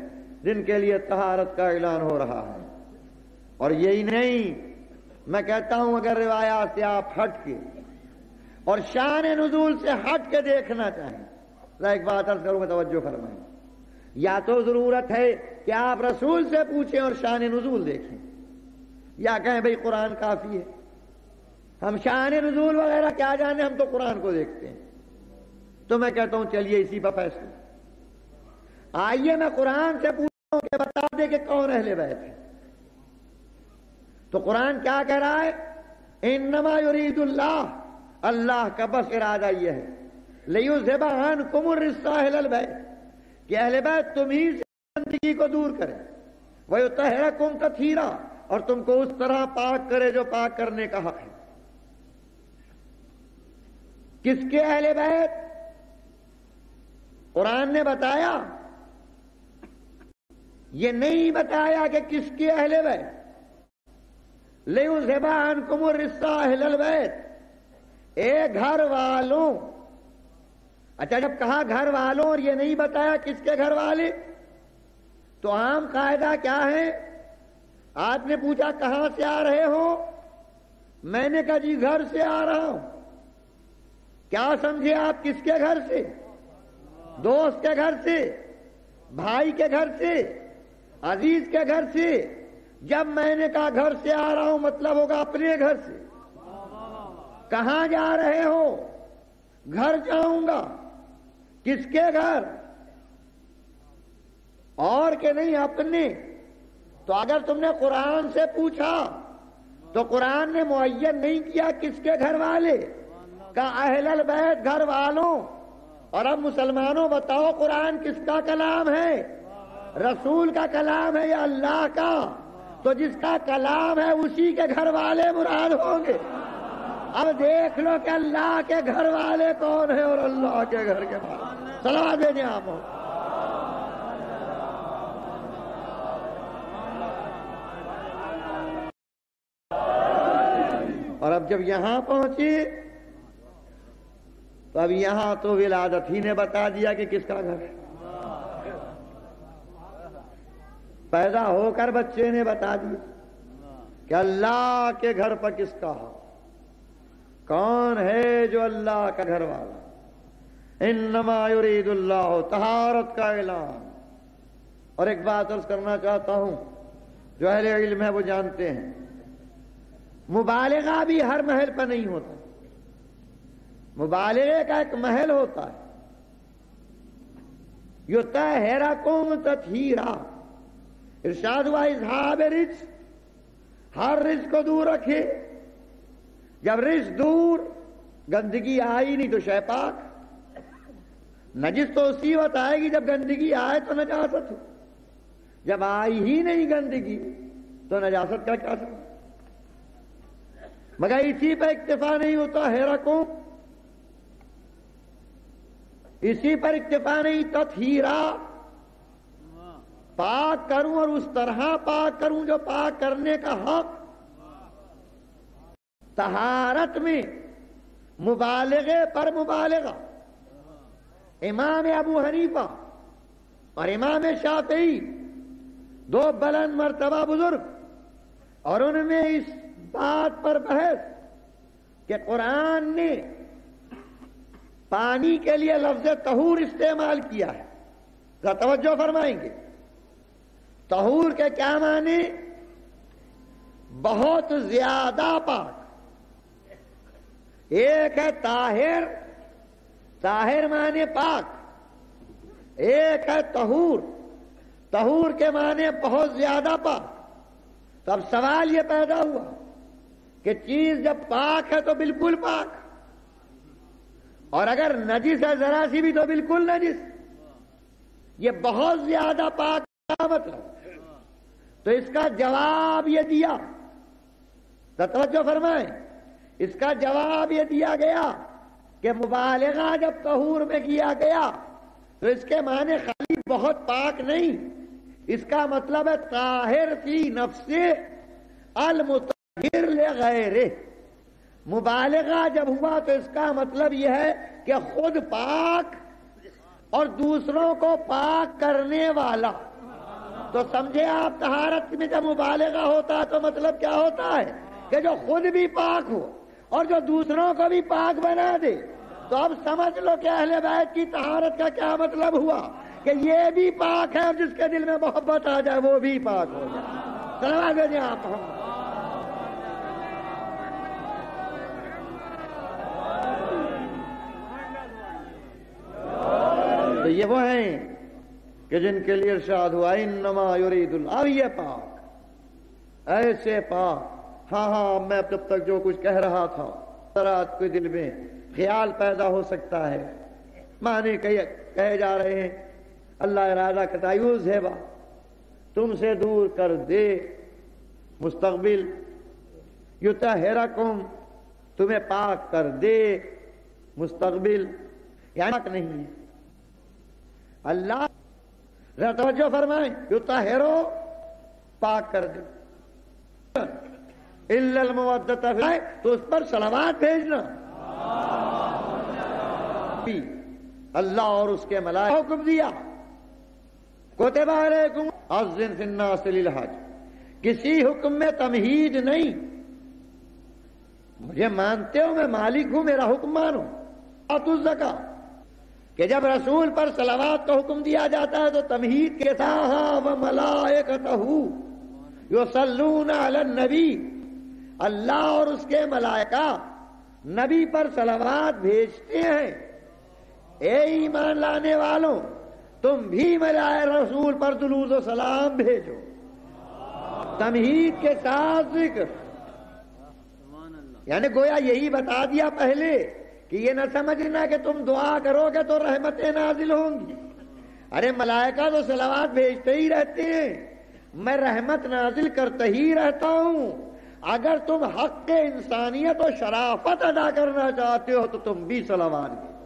جن کے لیے طہارت کا اعلان ہو رہا ہے۔ اور یہی نہیں، میں کہتا ہوں اگر روایات سے آپ ہٹ کے اور شان نزول سے ہٹ کے دیکھنا چاہیں، ایک بات عرض کروں گا، توجہ فرمائیں، یا تو ضرورت ہے کہ آپ رسول سے پوچھیں اور شان نزول دیکھیں، یا کہیں بھئی قرآن کافی ہے، ہم شان نزول وغیرہ کیا جانے، ہم تو قرآن کو دیکھتے ہیں۔ تو میں کہتا ہوں چلیے اسی پر فیصلہ، آئیے میں قرآن سے پوچھتا ہوں کہ بتا دے کہ کون اہل بیت ہے۔ تو قرآن کیا کہہ رہا ہے؟ انما یرید اللہ، اللہ کا بس ارادہ یہ ہے، لیذھب عنکم الرجس اہل البیت، کہ اہل بیت تمہیں سے گندگی کو دور کرے، ویطہرکم تطہیرا، اور تم کو اس طرح پاک کرے جو پاک کرنے کا حق ہے۔ کس کے اہل بیت؟ قرآن نے بتایا، یہ نہیں بتایا کہ کس کے اہل بیت۔ لیذھب عنکم الرجس اہل البیت، اے گھر والوں۔ اچھا جب کہا گھر والوں اور یہ نہیں بتایا کس کے گھر والے، تو عام قاعدہ کیا ہے؟ آپ نے پوچھا کہاں سے آ رہے ہو، میں نے کہا جی گھر سے آ رہا ہوں۔ کیا سمجھے آپ؟ کس کے گھر سے؟ دوست کے گھر سے، بھائی کے گھر سے، عزیز کے گھر سے۔ جب میں نے کہا گھر سے آ رہا ہوں، مطلب ہوگا اپنے گھر سے۔ کہاں جا رہے ہو؟ گھر جاؤں گا۔ کس کے گھر؟ اور کہ نہیں اپنے۔ تو اگر تم نے قرآن سے پوچھا تو قرآن نے معین نہیں کیا کس کے گھر والے، کہا اہل البیت، گھر والوں۔ اور اب مسلمانوں بتاؤ قرآن کس کا کلام ہے؟ رسول کا کلام ہے یا اللہ کا؟ تو جس کا کلام ہے اسی کے گھر والے مراد ہوں گے۔ اب دیکھ لو کہ اللہ کے گھر والے کون ہیں اور اللہ کے گھر کے بعد صلوات دیں آپ۔ اور اب جب یہاں پہنچے تو اب یہاں تو ولادت ہی نے بتا دیا کہ کس کا گھر ہے۔ پیدا ہو کر بچے نے بتا دیا کہ اللہ کے گھر پر کس کا ہے، کون ہے جو اللہ کا گھر والا۔ انما یرید اللہ، طہارت کا اعلان۔ اور ایک بات عرض کرنا چاہتا ہوں، جو اہل علم ہے وہ جانتے ہیں، مبالغہ بھی ہر محل پر نہیں ہوتا، مبالغے کا ایک محل ہوتا ہے۔ یطہرکم تطہیرا، ارشاد ہوا اذھاب رجس، ہر رجس کو دور رکھے۔ جب رجس دور، گندگی آئی نہیں تو شے پاک۔ نجس تو اسی وقت آئے گی جب گندگی آئے تو نجاست ہو، جب آئی ہی نہیں گندگی تو نجاست کا کیا سمجھ۔ مگر اسی پہ اکتفا نہیں ہوتا، حیرکم، اسی پر اکتفا نہیں، تطہیرا، پاک کروں اور اس طرح پاک کروں جو پاک کرنے کا حق۔ طہارت میں مبالغے پر مبالغہ۔ امام ابو حنیفہ اور امام شافعی دو بلند مرتبہ بزرگ، اور ان میں اس بات پر بحث کہ قرآن نے پانی کے لیے لفظ طہور استعمال کیا ہے، ذرا توجہ فرمائیں گے۔ طہور کے کیا معنی؟ بہت زیادہ پاک۔ ایک ہے طاہر، طاہر معنی پاک، ایک ہے طہور، طہور کے معنی بہت زیادہ پاک۔ تو اب سوال یہ پیدا ہوا کہ چیز جب پاک ہے تو بالکل پاک، اور اگر نجس ہے ذرا سی بھی تو بالکل نجس۔ یہ بہت زیادہ پاک کا مطلب. تو اس کا جواب یہ دیا، توجہ فرمائیں، اس کا جواب یہ دیا گیا کہ مبالغہ جب طہور میں کیا گیا تو اس کے معنی خالی بہت پاک نہیں، اس کا مطلب ہے طاہر فی نفسہ المطہر لغیرہ. مبالغہ جب ہوا تو اس کا مطلب یہ ہے کہ خود پاک اور دوسروں کو پاک کرنے والا. تو سمجھے آپ، طہارت میں جب مبالغہ ہوتا ہے تو مطلب کیا ہوتا ہے کہ جو خود بھی پاک ہو اور جو دوسروں کو بھی پاک بنا دے. تو اب سمجھ لو کہ اہل بیت کی طہارت کا کیا مطلب ہوا کہ یہ بھی پاک ہے اور جس کے دل میں محبت آ جائے وہ بھی پاک ہو جائے. سلام بھیجیں آپ ہم. تو یہ وہ ہیں کہ جن کے لیے ارشاد ہوا انما یرید اللہ. اب یہ پاک، ایسے پاک. ہاں میں جب تک جو کچھ کہہ رہا تھا رات کے دل میں خیال پیدا ہو سکتا ہے، معنی کہے جا رہے ہیں. اللہ ارادہ کرتا یوزہبا، تم سے دور کر دے. مستقبل یطہرکم، تمہیں پاک کر دے. مستقبل یعنی پاک نہیں ہے. اللہ ذرا توجہ فرمائیں، یطہرو پاک کر دے. الا المودۃ فی، تو اس پر صلوات بھیجنا. اللہ اور اس کے ملائکہ حکم دیا کتب علیکم اذن فی الناس للحج. کسی حکم میں تمہید نہیں. مجھے مانتے ہو میں مالک ہوں، میرا حکم مانو. آتوا الزکاۃ، کہ جب رسول پر صلوات کا حکم دیا جاتا ہے تو تمہید کے ساتھ وملائکتہ یصلون علی النبی، اللہ اور اس کے ملائکہ نبی پر صلوات بھیجتے ہیں. اے ایمان لانے والوں، تم بھی ملائے رسول پر درود و سلام بھیجو. تمہید کے ساتھ ذکر، یعنی گویا یہی بتا دیا پہلے کہ یہ نہ سمجھنا کہ تم دعا کرو گے تو رحمتیں نازل ہوں گی. ارے ملائکہ تو صلوات بھیجتے ہی رہتے ہیں، میں رحمت نازل کرتا ہی رہتا ہوں. اگر تم حق انسانیت و شرافت ادا کرنا چاہتے ہو تو تم بھی صلوات بھیجو.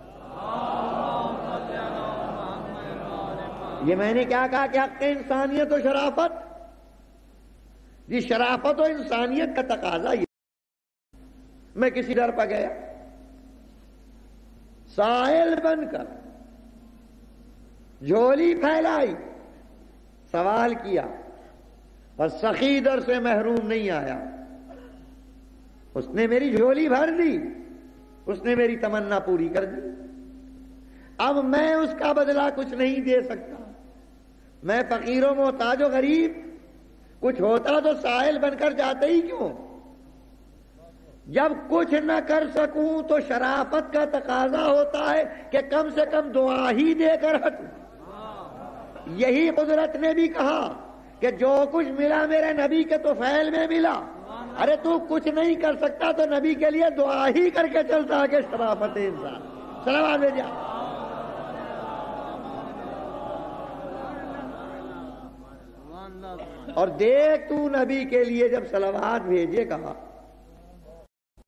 یہ میں نے کیا کہا کہ حق انسانیت و شرافت؟ جی شرافت و انسانیت کا تقاضا یہ. میں کسی در پر گیا، سائل بن کر جھولی پھیلائی، سوال کیا اور سخی در سے محروم نہیں آیا. اس نے میری جھولی بھر دی، اس نے میری تمنا پوری کر دی. اب میں اس کا بدلہ کچھ نہیں دے سکتا. میں فقیر و محتاج و غریب، کچھ ہوتا تو سائل بن کر جاتے ہی کیوں؟ جب کچھ نہ کر سکوں تو شرافت کا تقاضا ہوتا ہے کہ کم سے کم دعا ہی دے کر ہٹوں. یہی قدرت نے بھی کہا کہ جو کچھ ملا میرے نبی کے طفیل میں ملا. ارے تو کچھ نہیں کر سکتا تو نبی کے لیے دعا ہی کر کے چلتا کہ شرافت انسان. سلام دے جا. اور دیکھ تو نبی کے لیے جب صلوات بھیجے کہا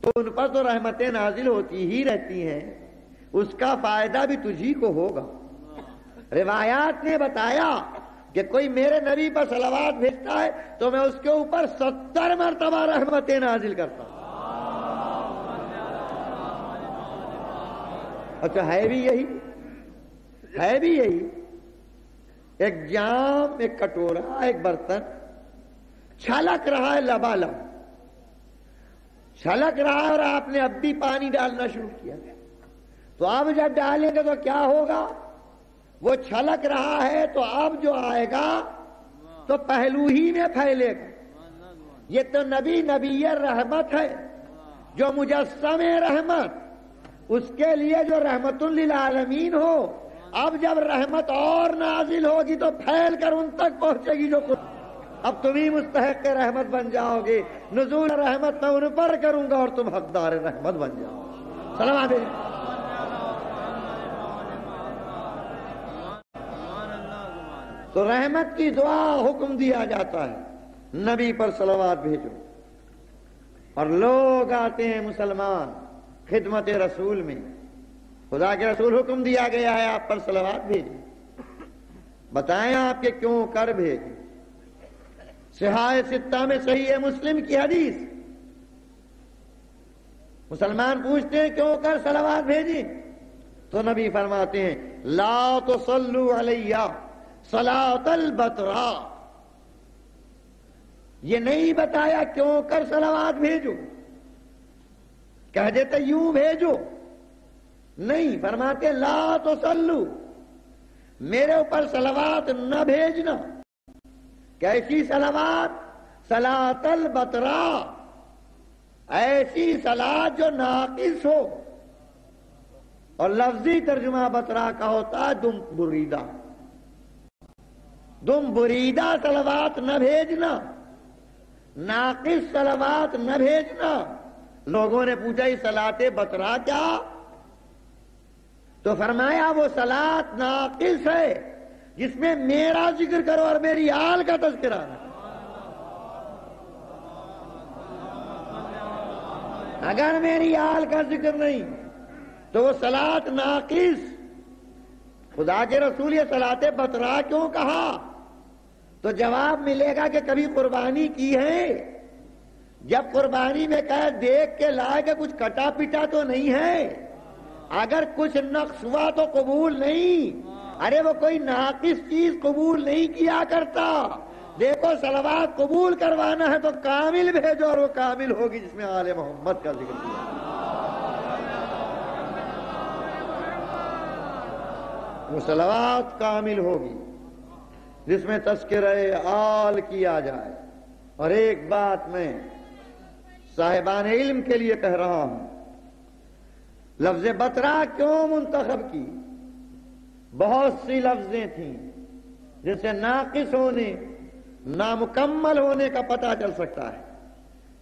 تو ان پر تو رحمتیں نازل ہوتی ہی رہتی ہیں، اس کا فائدہ بھی تجھی کو ہوگا. روایات نے بتایا کہ کوئی میرے نبی پر صلوات بھیجتا ہے تو میں اس کے اوپر 70 مرتبہ رحمتیں نازل کرتا ہوں. اچھا ہے بھی یہی، ہے بھی یہی. ایک جام، ایک کٹورا، ایک برتن چھلک رہا ہے لبالب، چھلک رہا ہے اور آپ نے اب بھی پانی ڈالنا شروع کیا. تو اب جب ڈالیں گے تو کیا ہوگا؟ وہ چھلک رہا ہے تو اب جو آئے گا تو پہلو ہی میں پھیلے گا. یہ تو نبی رحمت ہے، جو مجسم رحمت، اس کے لیے جو رحمت للعالمین ہو. اب جب رحمت اور نازل ہوگی تو پھیل کر ان تک پہنچے گی جو اب تم ہی مستحق رحمت بن جاؤ گے. نزول رحمت میں ان پر کروں گا اور تم حقدار رحمت بن جاؤ. سلام علیکم. تو رحمت کی دعا حکم دیا جاتا ہے نبی پر صلوات بھیجو، اور لوگ آتے ہیں مسلمان خدمت رسول میں، خدا کے رسول حکم دیا گیا ہے آپ پر صلوات بھیجیں، بتائیں آپ کے کیوں کر بھیجیں؟ صحاح ستہ میں صحیح مسلم کی حدیث، مسلمان پوچھتے ہیں کیوں کر صلوات بھیجیں، تو نبی فرماتے ہیں لا تصلوا علیہ صلاۃ البتراء، یہ نہیں بتایا کیوں کر صلوات بھیجو، کہہ دیتے یوں بھیجو، نہیں، فرماتے لا تصلوا، میرے اوپر صلوات نہ بھیجنا۔ کیسی صلوات؟ صلاۃ البتراء، ایسی صلات جو ناقص ہو، اور لفظی ترجمہ بترا کا ہوتا ہے دم بریدہ، دم بریدہ صلوات نہ بھیجنا، ناقص صلوات نہ بھیجنا۔ لوگوں نے پوچھا یہ صلاۃ بترا کیا؟ تو فرمایا وہ صلاۃ ناقص ہے جس میں میرا ذکر کرو اور میری آل کا تذکرہ نہ۔ اگر میری آل کا ذکر نہیں تو وہ صلاۃ ناقص۔ خدا کے رسول یہ صلاۃ بترا کیوں کہا؟ تو جواب ملے گا کہ کبھی قربانی کی ہے؟ جب قربانی میں کہے دیکھ کے لائے کہ کچھ کٹا پٹا تو نہیں ہے، اگر کچھ نقص ہوا تو قبول نہیں، ارے وہ کوئی ناقص چیز قبول نہیں کیا کرتا۔ دیکھو صلوات قبول کروانا ہے تو کامل بھیجو، اور وہ کامل ہوگی جس میں آل محمد کا ذکر کیا۔ وہ صلوات کامل ہوگی جس میں تذکرہ آل کیا جائے۔ اور ایک بات میں صاحبان علم کے لیے کہہ رہا ہوں، لفظ بترا کیوں منتخب کی؟ بہت سی لفظیں تھیں جن سے ناقص ہونے، نامکمل ہونے کا پتہ چل سکتا ہے،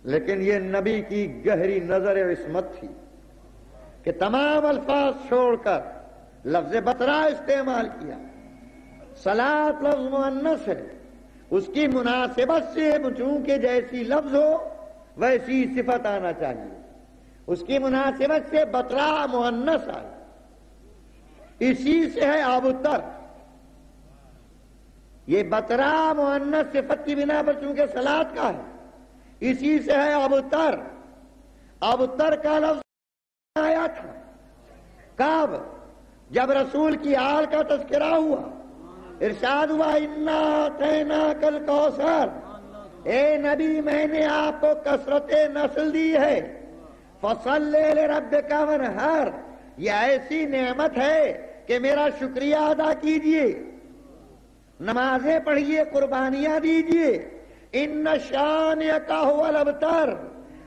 لیکن یہ نبی کی گہری نظر عصمت تھی کہ تمام الفاظ چھوڑ کر لفظ بترا استعمال کیا۔ صلاۃ لفظ مؤنث ہے، اس کی مناسبت سے چونکہ جیسی لفظ ہو ویسی صفت آنا چاہیے، اس کی مناسبت سے بترا مؤنث آئی، اسی سے ہے ابتر۔ یہ بترا مؤنث صفت کی بنا پر چونکہ صلاۃ کا ہے، اسی سے ہے ابتر۔ ابتر کا لفظ آیا تھا کب؟ جب رسول کی آل کا تذکرہ ہوا، ارشاد ہوا انا اعطیناک الکوثر، اے نبی میں نے آپ کو کثرت نسل دی ہے، فصلی لربک وانحر، یہ ایسی نعمت ہے کہ میرا شکریہ ادا کیجئے، نمازیں پڑھیے، قربانیاں دیجئے۔ ان شانئک ھو الابتر،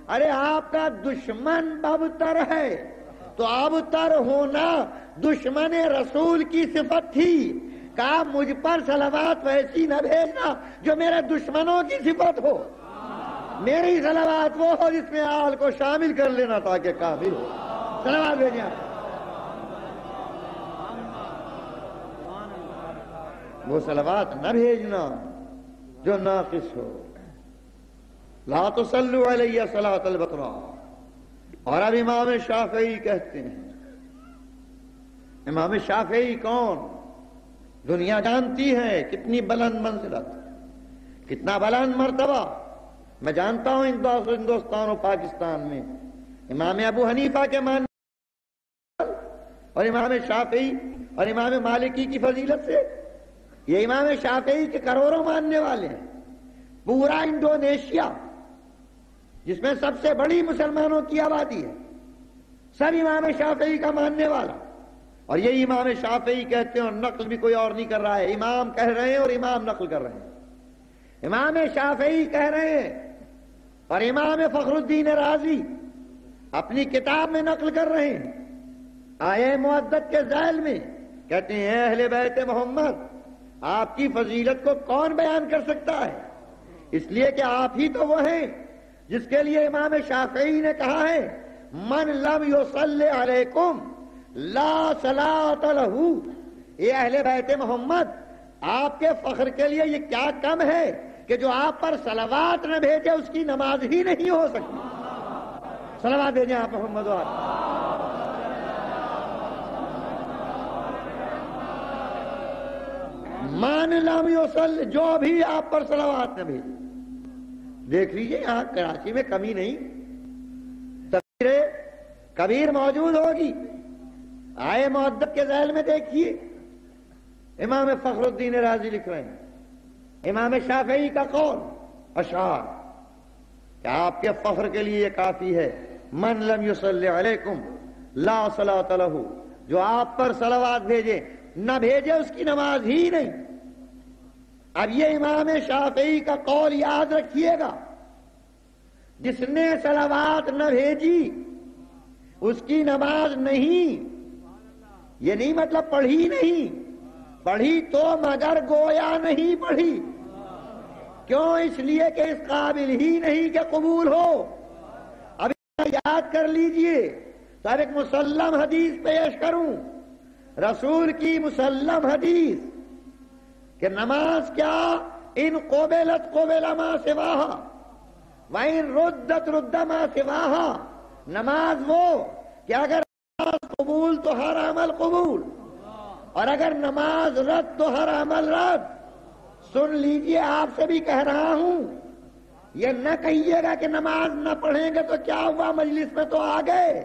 ارے آپ کا دشمن ابتر ہے۔ تو ابتر ہونا دشمن رسول کی صفت تھی، کہا مجھ پر صلوات ویسی نہ بھیجنا جو میرے دشمنوں کی صفت ہو، میری صلوات وہ ہو جس میں آل کو شامل کر لینا تاکہ کامل ہو۔ صلوات بھیجیں، وہ صلوات نہ بھیجنا جو ناقص ہو۔ لا تصلوا علیہ صلاۃ البتراء۔ اور اب امام شافعی کہتے ہیں، امام شافعی کون؟ دنیا جانتی ہے کتنی بلند منزلت، کتنا بلند مرتبہ۔ میں جانتا ہوں ہندوستان و پاکستان میں امام ابو حنیفہ کے ماننے اور امام شافعی اور امام مالکی کی فضیلت سے، یہ امام شافعی کے کروڑوں ماننے والے ہیں۔ پورا انڈونیشیا جس میں سب سے بڑی مسلمانوں کی آبادی ہے، سب امام شافعی کا ماننے والا۔ اور یہی امام شافعی کہتے ہیں، اور نقل بھی کوئی اور نہیں کر رہا ہے، امام کہہ رہے ہیں اور امام نقل کر رہے ہیں۔ امام شافعی کہہ رہے ہیں اور امام فخر الدین رازی اپنی کتاب میں نقل کر رہے ہیں، آیہ مؤدت کے ذیل میں کہتے ہیں، اے اہل بیت محمد، آپ کی فضیلت کو کون بیان کر سکتا ہے؟ اس لیے کہ آپ ہی تو وہ ہیں جس کے لیے امام شافعی نے کہا ہے من لم یصلی علیکم لا صلاۃ لہ، اے اہل بیت محمد، آپ کے فخر کے لیے یہ کیا کم ہے کہ جو آپ پر صلوات نہ بھیجے اس کی نماز ہی نہیں ہو سکتی. صلوات بھیجیں آپ محمد وآلہ. من لم یصل، جو بھی آپ پر صلوات نہ بھیجے. دیکھ لیجئے یہاں کراچی میں کمی نہیں، تفسیر کبیر موجود ہوگی. آئے مؤدب کے ذیل میں دیکھیے، امام فخر الدین رازی لکھ رہے ہیں امام شافعی کا قول اشعار کہ آپ کے فخر کے لیے یہ کافی ہے. من لم یصلی علیکم لا صلاۃ لہ، جو آپ پر صلوات بھیجے نہ بھیجے اس کی نماز ہی نہیں. اب یہ امام شافعی کا قول یاد رکھیے گا، جس نے صلوات نہ بھیجی اس کی نماز نہیں. یہ نہیں مطلب پڑھی نہیں، پڑھی تو مگر گویا نہیں پڑھی. کیوں؟ اس لیے کہ اس قابل ہی نہیں کہ قبول ہو. اب یاد کر لیجئے تو ایک مسلم حدیث پیش کروں، رسول کی مسلم حدیث کہ نماز کیا، ان قبلت قبل ما سواہا وَإِن رُدَّتْ رُدَّ مَا سِوَاهَا. نماز وہ کہ اگر نماز قبول تو ہر عمل قبول، اور اگر نماز رد تو ہر عمل رد. سن لیجئے، آپ سے بھی کہہ رہا ہوں، یہ نہ کہیے گا کہ نماز نہ پڑھیں گے تو کیا ہوا، مجلس میں تو آ گئے،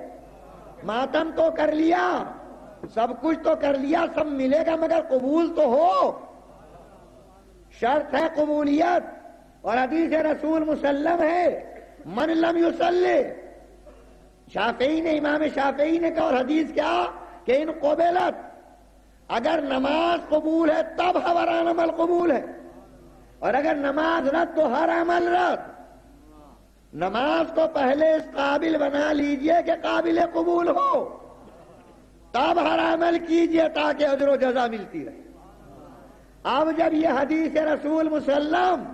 ماتم تو کر لیا، سب کچھ تو کر لیا، سب ملے گا مگر قبول تو ہو. شرط ہے قبولیت، اور حدیث رسول مسلم ہے. من لم یصلی، شافعی نے، امام شافعی نے کہا، اور حدیث کیا کہ ان قبلت، اگر نماز قبول ہے تب ہر عمل قبول ہے، اور اگر نماز رد تو ہر عمل رد. نماز کو پہلے اس قابل بنا لیجئے کہ قابل قبول ہو، تب ہر عمل کیجئے تاکہ اجر و جزا ملتی رہے. اب جب یہ حدیث رسول مسلم،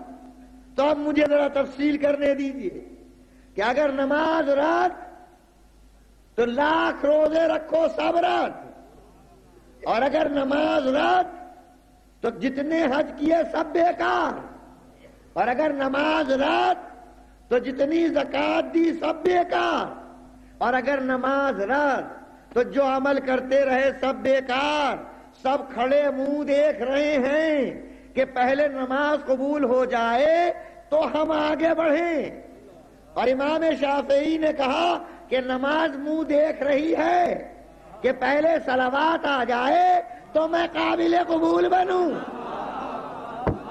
تو اب مجھے ذرا تفصیل کرنے دیجئے کہ اگر نماز رد تو لاکھ روزے رکھو سب رد، اور اگر نماز رد تو جتنے حج کیے سب بیکار، اور اگر نماز رد تو جتنی زکوٰۃ دی سب بیکار، اور اگر نماز رد تو جو عمل کرتے رہے سب بیکار. سب کھڑے منہ دیکھ رہے ہیں کہ پہلے نماز قبول ہو جائے تو ہم آگے بڑھیں. اور امام شافعی نے کہا کہ نماز منہ دیکھ رہی ہے کہ پہلے صلوات آ جائے تو میں قابل قبول بنوں.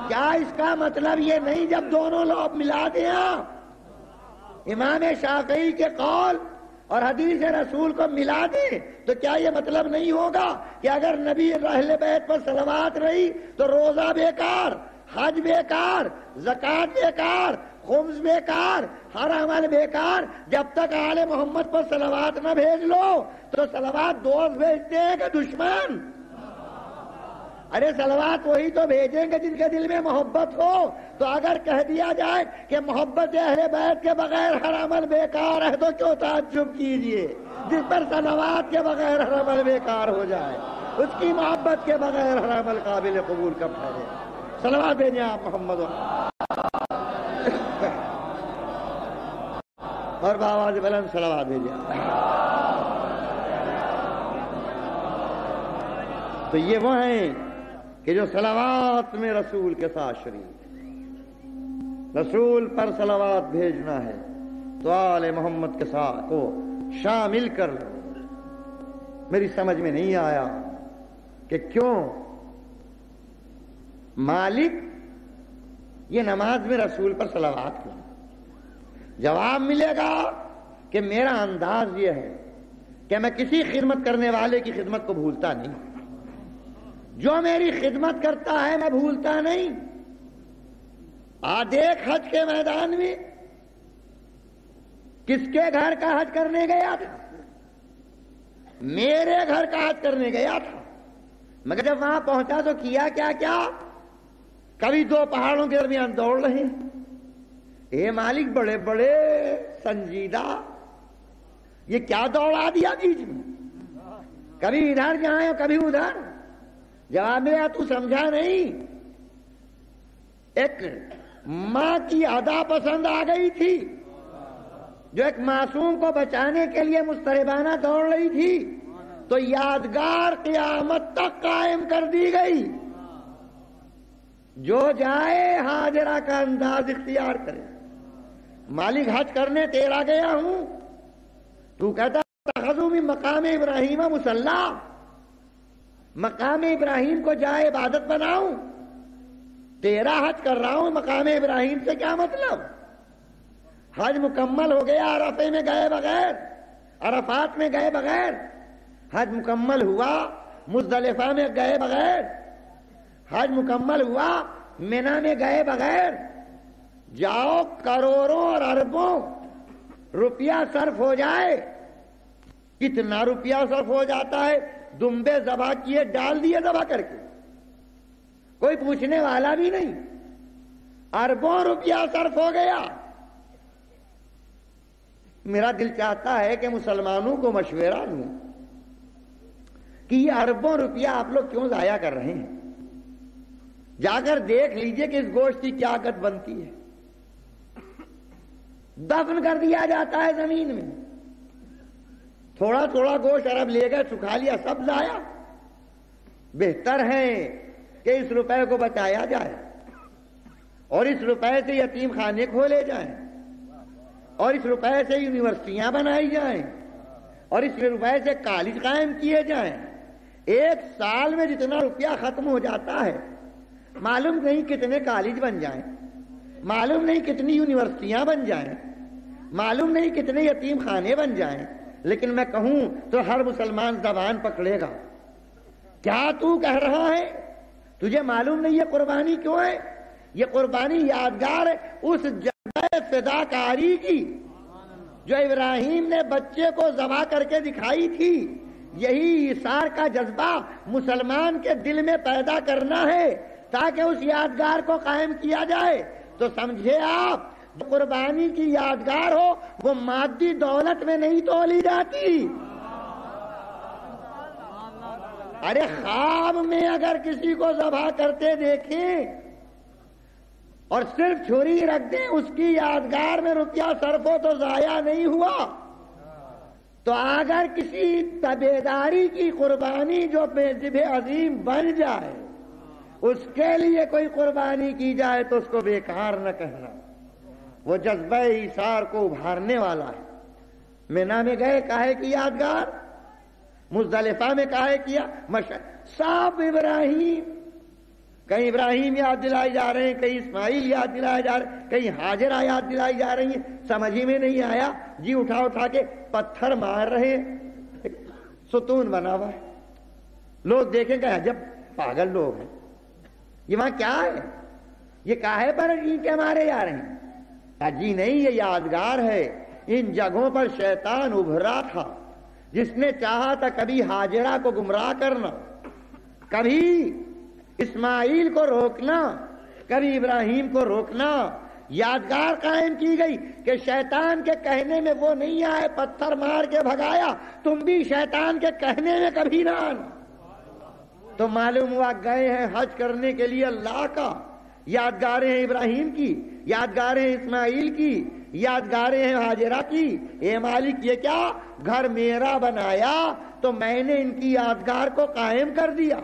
کیا اس کا مطلب یہ نہیں جب دونوں لوگ ملا دیں آپ، امام شافعی کے قول اور حدیث رسول کو ملا دیں، تو کیا یہ مطلب نہیں ہوگا کہ اگر نبی اہل بیت پر صلوات رہی تو روزہ بیکار، حج بیکار، زکوٰۃ بیکار، خمس بیکار، ہر عمل بیکار؟ جب تک آل محمد پر صلوات نہ بھیج لو تو صلوات دوست بھیجتے ہیں کہ دشمن؟ ارے صلوات وہی تو بھیجیں گے جن کے دل میں محبت ہو. تو اگر کہہ دیا جائے کہ محبت اہل بیت کے بغیر ہر عمل بیکار ہے تو کیوں تعجب کیجئے؟ جس پر صلوات کے بغیر ہر عمل بیکار ہو جائے، اس کی محبت کے بغیر ہر عمل قابل قبول کب ٹھہرے؟ صلوات بھیجیں آپ محمد اور بآواز بلند صلوات بھیجیں. تو یہ وہ ہیں کہ جو صلوات میں رسول کے ساتھ شریک. رسول پر صلوات بھیجنا ہے تو آل محمد کے ساتھ کو شامل کر لو. میری سمجھ میں نہیں آیا کہ کیوں مالک یہ نماز میں رسول پر صلوات کیوں؟ جواب ملے گا کہ میرا انداز یہ ہے کہ میں کسی خدمت کرنے والے کی خدمت کو بھولتا نہیں. جو میری خدمت کرتا ہے میں بھولتا نہیں. دیکھ حج کے میدان میں کس کے گھر کا حج کرنے گیا تھا؟ میرے گھر کا حج کرنے گیا تھا، مگر جب وہاں پہنچا تو کیا کیا کبھی دو پہاڑوں کے درمیان دوڑ رہے ہیں. اے مالک بڑے بڑے سنجیدہ، یہ کیا دوڑا دیا بیچ میں؟ کبھی ادھر جائیں کبھی ادھر. جواب ملا تو سمجھا نہیں. ایک ماں کی ادا پسند آ گئی تھی جو ایک معصوم کو بچانے کے لیے مضطربانہ دوڑ رہی تھی، تو یادگار قیامت تک قائم کر دی گئی. جو جائے حاجرہ کا انداز اختیار کرے. مالک حج کرنے تیرا گیا ہوں، تو کہتا اتخذوا من مقام ابراہیم مصلی، مقام ابراہیم کو جائے عبادت بناؤں. تیرا حج کر رہا ہوں، مقام ابراہیم سے کیا مطلب؟ حج مکمل ہو گیا، عرفے میں گئے بغیر، عرفات میں گئے بغیر. حج مکمل ہوا، مزدلفہ میں گئے بغیر. حج مکمل ہوا، مینا میں گئے بغیر. جاؤ، کروڑوں اور اربوں روپیہ صرف ہو جائے. کتنا روپیہ صرف ہو جاتا ہے؟ دمبے ذبح کیے، ڈال دیے ذبح کر کے، کوئی پوچھنے والا بھی نہیں. اربوں روپیہ صرف ہو گیا. میرا دل چاہتا ہے کہ مسلمانوں کو مشورہ دوں کہ یہ اربوں روپیہ آپ لوگ کیوں ضائع کر رہے ہیں؟ جا کر دیکھ لیجئے کہ اس گوشت کی کیا قدر بنتی ہے. دفن کر دیا جاتا ہے زمین میں. تھوڑا تھوڑا گوشت عرب لے گئے، سکھا لیا، سب ضائع. بہتر ہے کہ اس روپے کو بچایا جائے اور اس روپے سے یتیم خانے کھولے جائیں اور اس روپے سے یونیورسٹیاں بنائی جائیں اور اس روپے سے کالج قائم کیے جائیں. ایک سال میں جتنا روپیہ ختم ہو جاتا ہے، معلوم نہیں کتنے کالج بن جائیں، معلوم نہیں کتنی یونیورسٹیاں بن جائیں، معلوم نہیں کتنے یتیم خانے بن جائیں. لیکن میں کہوں تو ہر مسلمان زبان پکڑے گا. کیا تو کہہ رہا ہے؟ تجھے معلوم نہیں یہ قربانی کیوں ہے؟ یہ قربانی یادگار ہے اس جذبہ فداکاری کی جو ابراہیم نے بچے کو ذبح کر کے دکھائی تھی. یہی ایثار کا جذبہ مسلمان کے دل میں پیدا کرنا ہے تاکہ اس یادگار کو قائم کیا جائے. تو سمجھے آپ، قربانی کی یادگار ہو وہ مادی دولت میں نہیں تولی جاتی. ارے خواب میں اگر کسی کو ذبح کرتے دیکھیں اور صرف چھری رکھ دیں، اس کی یادگار میں روپیہ صرف ہو تو ضائع نہیں ہوا. تو اگر کسی تابعداری کی قربانی جو بے عظیم بن جائے، اس کے لیے کوئی قربانی کی جائے تو اس کو بیکار نہ کہنا. وہ جذبہ ایثار کو ابھارنے والا ہے. مینا میں گئے، کاہے کی یادگار؟ مزدلفہ میں کاہے کیا؟ صاحب ابراہیم. کہیں ابراہیم یاد دلائی جا رہے ہیں، کہیں اسماعیل یاد دلائے جا رہے ہیں، کہیں ہاجرہ یاد دلائی جا رہی ہیں. سمجھ ہی میں نہیں آیا. جی اٹھا اٹھا کے پتھر مار رہے ہیں، ستون بنا ہوا ہے. لوگ دیکھیں کہ عجب پاگل لوگ ہیں، یہ وہاں کیا ہے؟ یہ کاہے پر ان کے مارے جا رہے ہیں؟ جی نہیں، یہ یادگار ہے. ان جگہوں پر شیطان ابھرا تھا جس نے چاہا تھا کبھی ہاجرہ کو گمراہ کرنا، کبھی اسماعیل کو روکنا، کبھی ابراہیم کو روکنا. یادگار قائم کی گئی کہ شیطان کے کہنے میں وہ نہیں آئے، پتھر مار کے بھگایا. تم بھی شیطان کے کہنے میں کبھی نہ آنا. تو معلوم ہوا گئے ہیں حج کرنے کے لیے اللہ کا. یادگاریں ہیں ابراہیم کی، یادگاریں ہیں اسماعیل کی، یادگاریں ہیں ہاجرہ کی. اے مالک، یہ کیا گھر میرا بنایا تو میں نے ان کی یادگار کو قائم کر دیا.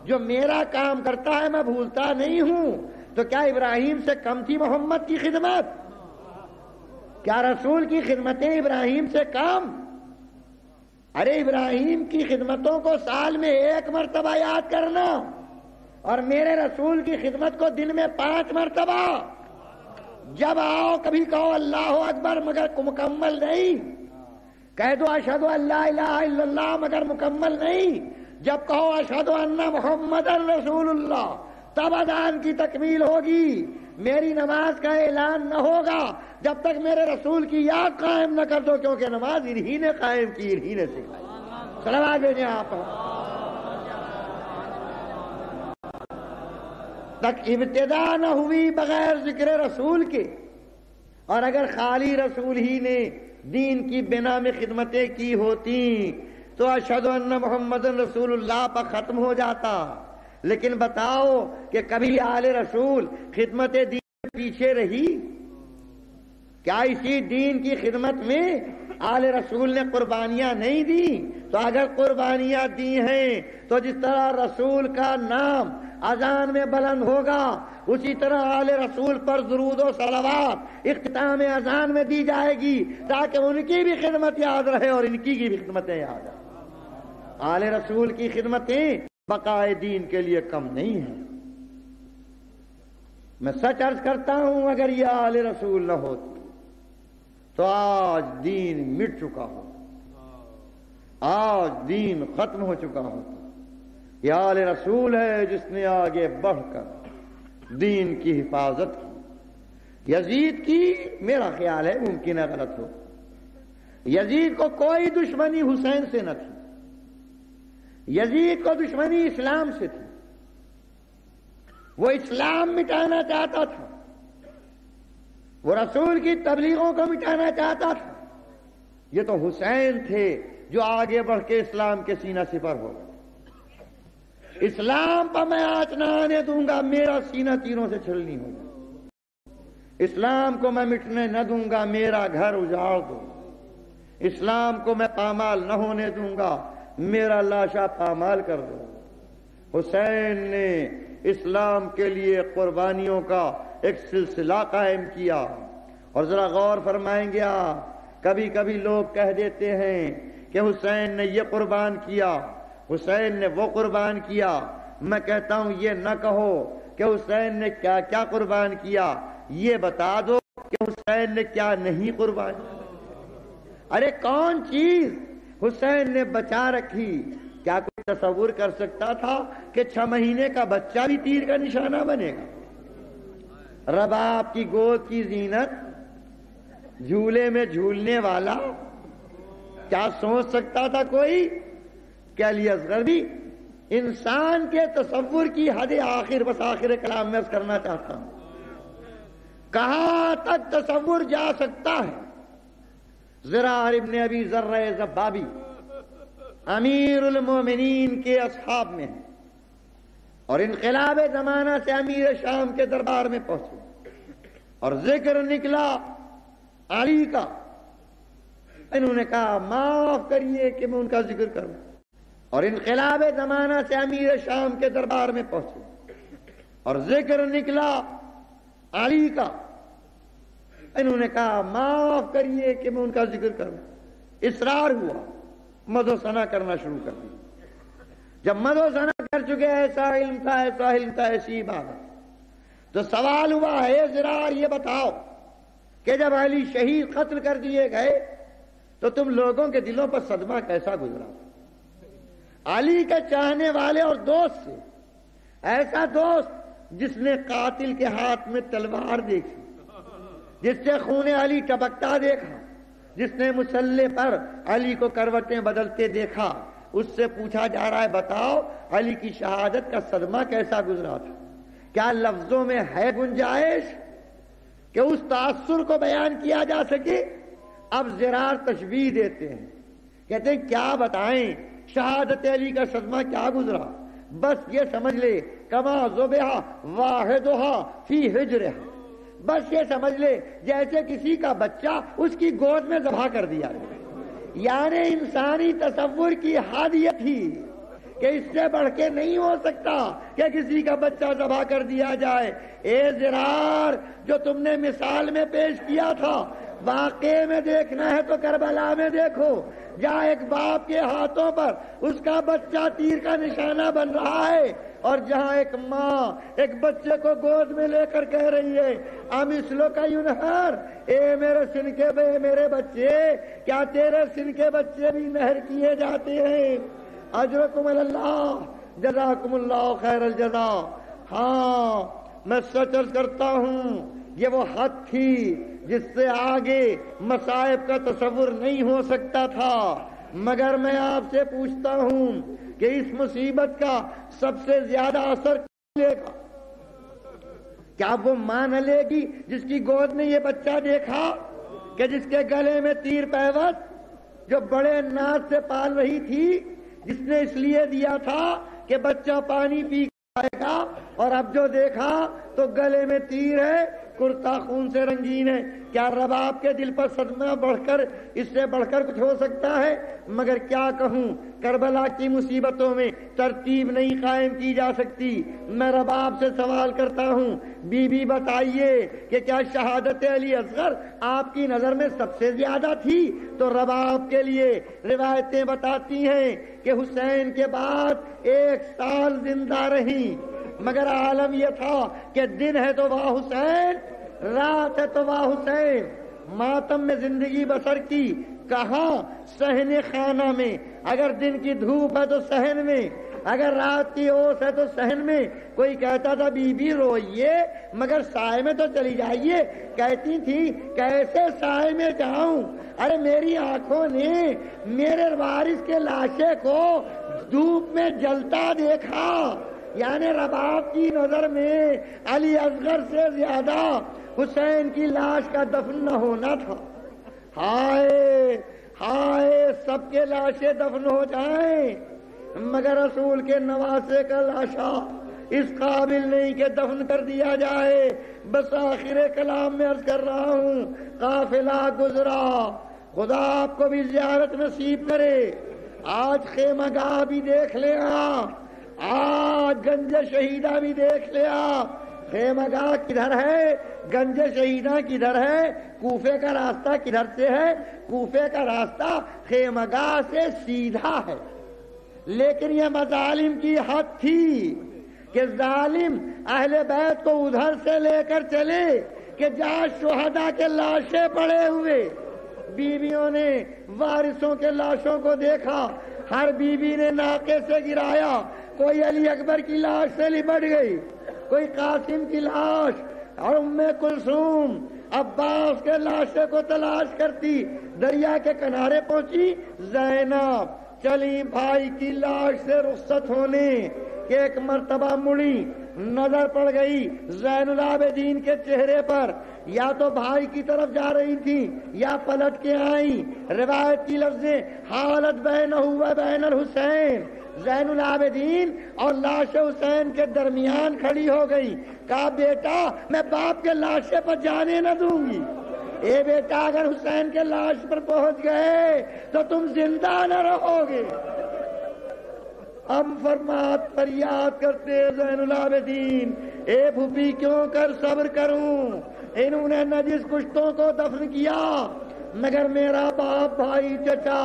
جو میرا کام کرتا ہے میں بھولتا نہیں ہوں. تو کیا ابراہیم سے کم تھی محمد کی خدمت؟ کیا رسول کی خدمتیں ابراہیم سے کم؟ ارے ابراہیم کی خدمتوں کو سال میں 1 مرتبہ یاد کرنا اور میرے رسول کی خدمت کو دن میں 5 مرتبہ. جب آؤ کبھی کہو اللہ اکبر مگر مکمل نہیں. کہہ دو اشہد ان لا الہ الا اللہ مگر مکمل نہیں. جب کہو اشہد ان محمد رسول اللہ تب اذان کی تکمیل ہوگی. میری نماز کا اعلان نہ ہوگا جب تک میرے رسول کی یاد قائم نہ کر دو، کیونکہ نماز انہی نے قائم کی، انہی نے سکھائی. صلوات بھیجیں آپ تک. ابتدا نہ ہوئی بغیر ذکر رسول کے. اور اگر خالی رسول ہی نے دین کی بنا میں خدمتیں کی ہوتی تو اشہد ان محمد رسول اللہ پر ختم ہو جاتا. لیکن بتاؤ کہ کبھی آل رسول خدمت دین پیچھے رہی؟ کیا اسی دین کی خدمت میں آل رسول نے قربانیاں نہیں دی؟ تو اگر قربانیاں دی ہیں تو جس طرح رسول کا نام اذان میں بلند ہوگا اسی طرح آل رسول پر درود و صلوات اختتام اذان میں دی جائے گی، تاکہ ان کی بھی خدمت یاد رہے اور ان کی بھی خدمتیں یاد رہیں۔ آل رسول کی خدمتیں بقائے دین کے لیے کم نہیں ہیں۔ میں سچ عرض کرتا ہوں، اگر یہ آل رسول نہ ہوتی تو آج دین مٹ چکا ہو، آج دین ختم ہو چکا ہوتا۔ یہ آل رسول ہے جس نے آگے بڑھ کر دین کی حفاظت کی۔ یزید کی میرا خیال ہے ممکن ہے غلط ہو، یزید کو کوئی دشمنی حسین سے نہ تھی، یزید کو دشمنی اسلام سے تھی، وہ اسلام مٹانا چاہتا تھا، وہ رسول کی تبلیغوں کو مٹانا چاہتا تھا۔ یہ تو حسین تھے جو آگے بڑھ کے اسلام کے سینہ سپر ہو گئے۔ اسلام پر میں آنچ نہ آنے دوں گا، میرا سینہ تیروں سے چھلنی ہوگا۔ اسلام کو میں مٹنے نہ دوں گا، میرا گھر اجاڑ دو۔ اسلام کو میں پامال نہ ہونے دوں گا، میرا لاشا پامال کر دو۔ حسین نے اسلام کے لیے قربانیوں کا ایک سلسلہ قائم کیا۔ اور ذرا غور فرمائیں گے آپ، کبھی کبھی لوگ کہہ دیتے ہیں کہ حسین نے یہ قربان کیا، حسین نے وہ قربان کیا۔ میں کہتا ہوں یہ نہ کہو کہ حسین نے کیا کیا قربان کیا، یہ بتا دو کہ حسین نے کیا نہیں قربان کیا۔ ارے کون چیز حسین نے بچا رکھی؟ کیا کوئی تصور کر سکتا تھا کہ 6 مہینے کا بچہ بھی تیر کا نشانہ بنے گا؟ رباب کی گود کی زینت، جھولے میں جھولنے والا، کیا سوچ سکتا تھا کوئی؟ کہ علی اصغر بھی انسان کے تصور کی حد آخر، بس آخر کلام میں عرض کرنا چاہتا ہوں، کہاں تک تصور جا سکتا ہے؟ زرار ابن ابی ذرہ زبابی امیر المومنین کے اصحاب میں ہیں اور انقلاب زمانہ سے امیر شام کے دربار میں پہنچے اور ذکر نکلا علی کا۔ انہوں نے کہا معاف کریے کہ میں ان کا ذکر کروں، اور انقلاب زمانہ سے امیر شام کے دربار میں پہنچے اور ذکر نکلا علی کا۔ انہوں نے کہا معاف کریے کہ میں ان کا ذکر کروں۔ اصرار ہوا، مد و ثنا کرنا شروع کر دیا۔ جب مد و ثنا کر چکے، ایسا علم تھا، ایسا علم تھا، ایسی عبادت، تو سوال ہوا ہے زرار یہ بتاؤ کہ جب علی شہید قتل کر دیے گئے تو تم لوگوں کے دلوں پر صدمہ کیسا گزرا؟ علی کے چاہنے والے اور دوست سے، ایسا دوست جس نے قاتل کے ہاتھ میں تلوار دیکھی، جس سے خون علی ٹپکتا دیکھا، جس نے مسلح پر علی کو کروٹیں بدلتے دیکھا، اس سے پوچھا جا رہا ہے بتاؤ علی کی شہادت کا صدمہ کیسا گزرا تھا؟ کیا لفظوں میں ہے گنجائش کہ اس تاثر کو بیان کیا جا سکے؟ اب زرار تشبیہ دیتے ہیں، کہتے ہیں کیا بتائیں شہادت علی کا صدمہ کیا گزرا، بس یہ سمجھ لے کما ذبح واحدھا فی ہجرہ، بس یہ سمجھ لے جیسے کسی کا بچہ اس کی گود میں ذبح کر دیا گیا۔ یعنی انسانی تصور کی حد یہ تھی کہ اس سے بڑھ کے نہیں ہو سکتا کہ کسی کا بچہ ذبح کر دیا جائے۔ اے زرار، جو تم نے مثال میں پیش کیا تھا، واقعے میں دیکھنا ہے تو کربلا میں دیکھو، جہاں ایک باپ کے ہاتھوں پر اس کا بچہ تیر کا نشانہ بن رہا ہے، اور جہاں ایک ماں ایک بچے کو گود میں لے کر کہہ رہی ہے امثلو کا ینہر، اے میرے سن کے بے میرے بچے، کیا تیرے سن کے بچے بھی نہر کیے جاتے ہیں؟ اجرکم اللہ، جزاکم اللہ خیر الجزا۔ ہاں میں سچ عرض کرتا ہوں، یہ وہ حد تھی جس سے آگے مصائب کا تصور نہیں ہو سکتا تھا۔ مگر میں آپ سے پوچھتا ہوں کہ اس مصیبت کا سب سے زیادہ اثر کون لے گا؟ کیا وہ ماں نہ لے گی جس کی گود میں یہ بچہ دیکھا، کہ جس کے گلے میں تیر پیوست، جو بڑے ناز سے پال رہی تھی، جس نے اس لیے دیا تھا کہ بچہ پانی پی آئے گا، اور اب جو دیکھا تو گلے میں تیر ہے، کرتا خون سے رنگین ہے۔ کیا رباب کے دل پر صدمہ بڑھ کر اس سے بڑھ کر کچھ ہو سکتا ہے؟ مگر کیا کہوں، کربلا کی مصیبتوں میں ترتیب نہیں قائم کی جا سکتی۔ میں رباب سے سوال کرتا ہوں، بی بی بتائیے کہ کیا شہادت علی اصغر آپ کی نظر میں سب سے زیادہ تھی؟ تو رباب کے لیے روایتیں بتاتی ہیں کہ حسین کے بعد 1 سال زندہ رہی، مگر عالم یہ تھا کہ دن ہے تو واہ حسین، رات ہے تو واہ حسین۔ ماتم میں زندگی بسر کی، کہاں؟ صحن خانہ میں۔ اگر دن کی دھوپ ہے تو صحن میں، اگر رات کی اوس ہے تو صحن میں۔ کوئی کہتا تھا بی بی روئیے مگر سائے میں تو چلی جائیے، کہتی تھی کیسے سائے میں جاؤں؟ ارے میری آنکھوں نے میرے وارث کے لاشے کو دھوپ میں جلتا دیکھا۔ یعنی رباب کی نظر میں علی اصغر سے زیادہ حسین کی لاش کا دفن نہ ہونا تھا۔ ہائے ہائے، سب کے لاشیں دفن ہو جائیں مگر رسول کے نواسے کا لاشا اس قابل نہیں کہ دفن کر دیا جائے۔ بس آخر کلام میں عرض کر رہا ہوں، قافلہ گزرا، خدا آپ کو بھی زیارت نصیب کرے۔ آج خیمہ گاہ بھی دیکھ لیا، آج گنج شہیدہ بھی دیکھ لیا۔ خیمہ گاہ کدھر ہے؟ گنج شہیدہ کدھر ہے؟ کوفے کا راستہ کدھر سے ہے؟ کوفے کا راستہ خیمہ گاہ سے سیدھا ہے۔ لیکن یہ مظالم کی حد تھی کہ ظالم اہل بیت کو ادھر سے لے کر چلے کہ جہاں شہداء کے لاشیں پڑے ہوئے۔ بیویوں نے وارثوں کے لاشوں کو دیکھا، ہر بیوی نے ناقے سے گرایا، کوئی علی اکبر کی لاش سے لپٹ گئی، کوئی قاسم کی لاش، اور ام کلثوم عباس کے لاشے کو تلاش کرتی دریا کے کنارے پہنچی۔ زینب چلی بھائی کی لاش سے رخصت ہونے کہ ایک مرتبہ مڑی، نظر پڑ گئی زین العابدین کے چہرے پر، یا تو بھائی کی طرف جا رہی تھی یا پلٹ کے آئیں۔ روایت کی لفظیں، حالت بینہ و بین الحسین، زین العابدین اور لاش حسین کے درمیان کھڑی ہو گئی۔ کہا بیٹا میں باپ کے لاشے پر جانے نہ دوں گی، اے بیٹا اگر حسین کے لاش پر پہنچ گئے تو تم زندہ نہ رہو گے۔ ہم فرمات فریاد کرتے زین العابدین، اے پھوپھی کیوں کر صبر کروں، انہوں نے نجس کشتوں کو دفن کیا مگر میرا باپ بھائی چچا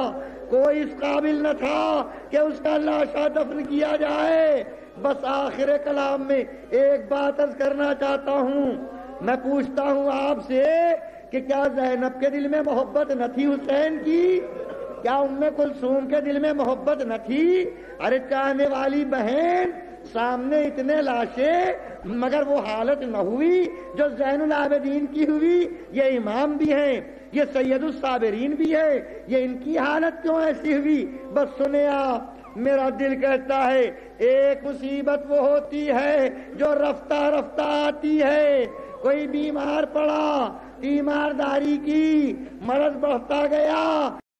کوئی اس قابل نہ تھا کہ اس کا لاشا دفن کیا جائے۔ بس آخر کلام میں ایک بات عرض کرنا چاہتا ہوں، میں پوچھتا ہوں آپ سے کہ کیا زینب کے دل میں محبت نہ تھی حسین کی؟ کیا ام کلثوم کے دل میں محبت نہ تھی؟ ارے چاہنے والی بہن، سامنے اتنے لاشیں مگر وہ حالت نہ ہوئی جو زین العابدین کی ہوئی۔ یہ امام بھی ہیں، یہ سید الصابرین بھی ہے، یہ ان کی حالت کیوں ایسی ہوئی؟ بس سنیں آپ، میرا دل کہتا ہے ایک مصیبت وہ ہوتی ہے جو رفتہ رفتہ آتی ہے۔ کوئی بیمار پڑا، تیمارداری کی، مرض بڑھتا گیا،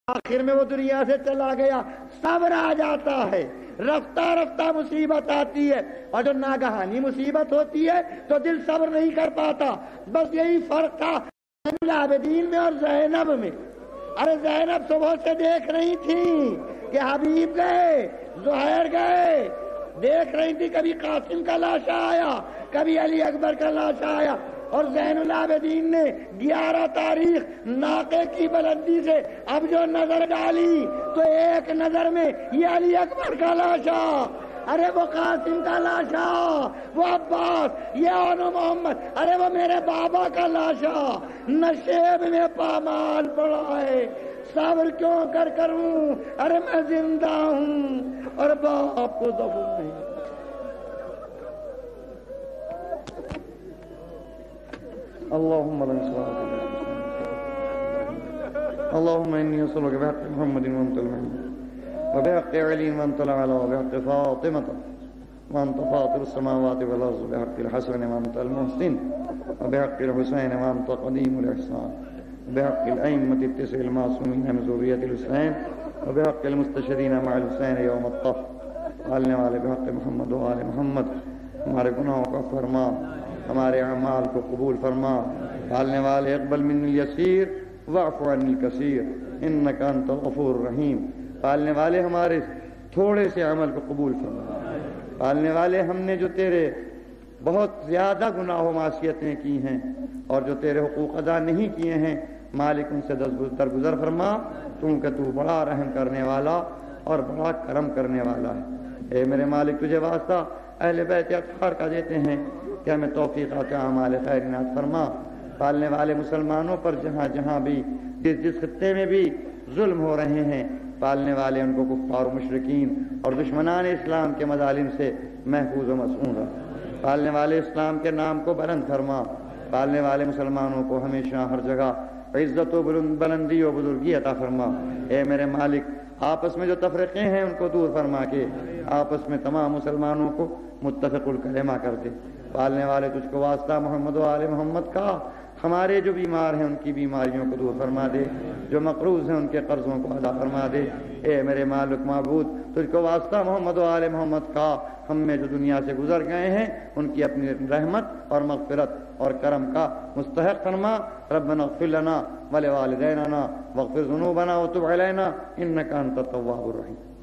آخر میں وہ دنیا سے چلا گیا، صبر آ جاتا ہے۔ رفتہ رفتہ مصیبت آتی ہے، اور جو ناگہانی مصیبت ہوتی ہے تو دل صبر نہیں کر پاتا۔ بس یہی فرق تھا زین العابدین میں اور زینب میں۔ ارے زینب صبح سے دیکھ رہی تھی کہ حبیب گئے، زہیر گئے، دیکھ رہی تھی کبھی قاسم کا لاشا آیا، کبھی علی اکبر کا لاشا آیا، اور زین العابدین نے 11 تاریخ ناقے کی بلندی سے اب جو نظر ڈالی تو ایک نظر میں یہ علی اکبر کا لاشا، ارے وہ قاسم کا لاشا، وہ عباس، یہ اونو محمد، ارے وہ میرے بابا کا لاشا نشیب میں پامال پڑا ہے۔ صبر کیوں کر کروں، ارے میں زندہ ہوں اور باپ کو دفن نہیں۔ اللهم لا اللهم اني اسالك بحق محمد وانت المعين وبحق علي وانت الاعلى وبحق فاطمه وانت فاطر السماوات والارض وبحق الحسن وانت المحسن وبحق الحسين وانت قديم الاحسان وبحق الائمه التسع المعصومين من ذريه الحسين وبحق المستشهدين مع الحسين يوم الطف وعلنا على بحق محمد وآل محمد ہمارے گناہوں کو فرما، ہمارے اعمال کو قبول فرما۔ پالنے والے اقبل من الیسیر واعف عن الکثیر انک انت الغفور الرحیم۔ پالنے والے ہمارے تھوڑے سے عمل کو قبول فرما۔ پالنے والے ہم نے جو تیرے بہت زیادہ گناہ و معصیتیں کی ہیں اور جو تیرے حقوق ادا نہیں کیے ہیں، مالک ان سے درگزر فرما، کیونکہ تو بڑا رحم کرنے والا اور بڑا کرم کرنے والا ہے۔ اے میرے مالک، تجھے واسطہ اہل بیت اطہار کا دیتے ہیں کہ ہمیں توفیقات اعمال خیر عنایت فرما۔ پالنے والے مسلمانوں پر جہاں جہاں بھی جس خطے میں بھی ظلم ہو رہے ہیں، پالنے والے ان کو کفار و مشرکین اور دشمنان اسلام کے مظالم سے محفوظ و معصوم رکھ۔ پالنے والے اسلام کے نام کو بلند فرما۔ پالنے والے مسلمانوں کو ہمیشہ ہر جگہ عزت و بلندی و بزرگی عطا فرما۔ اے میرے مالک، آپس میں جو تفرقے ہیں ان کو دور فرما کے آپس میں تمام مسلمانوں کو متفق الکلمہ کر دے۔ پالنے والے تجھ کو واسطہ محمد و آل محمد کا، ہمارے جو بیمار ہیں ان کی بیماریوں کو دور فرما دے، جو مقروض ہیں ان کے قرضوں کو ادا فرما دے۔ اے میرے مالک معبود، تجھ کو واسطہ محمد و آل محمد کا، ہم میں جو دنیا سے گزر گئے ہیں ان کی اپنی رحمت اور مغفرت اور کرم کا مستحق فرما۔ ربنا اغفر لنا ولوالدیننا واغفر ذنوبنا وتب علینا انک انت التواب الرحیم۔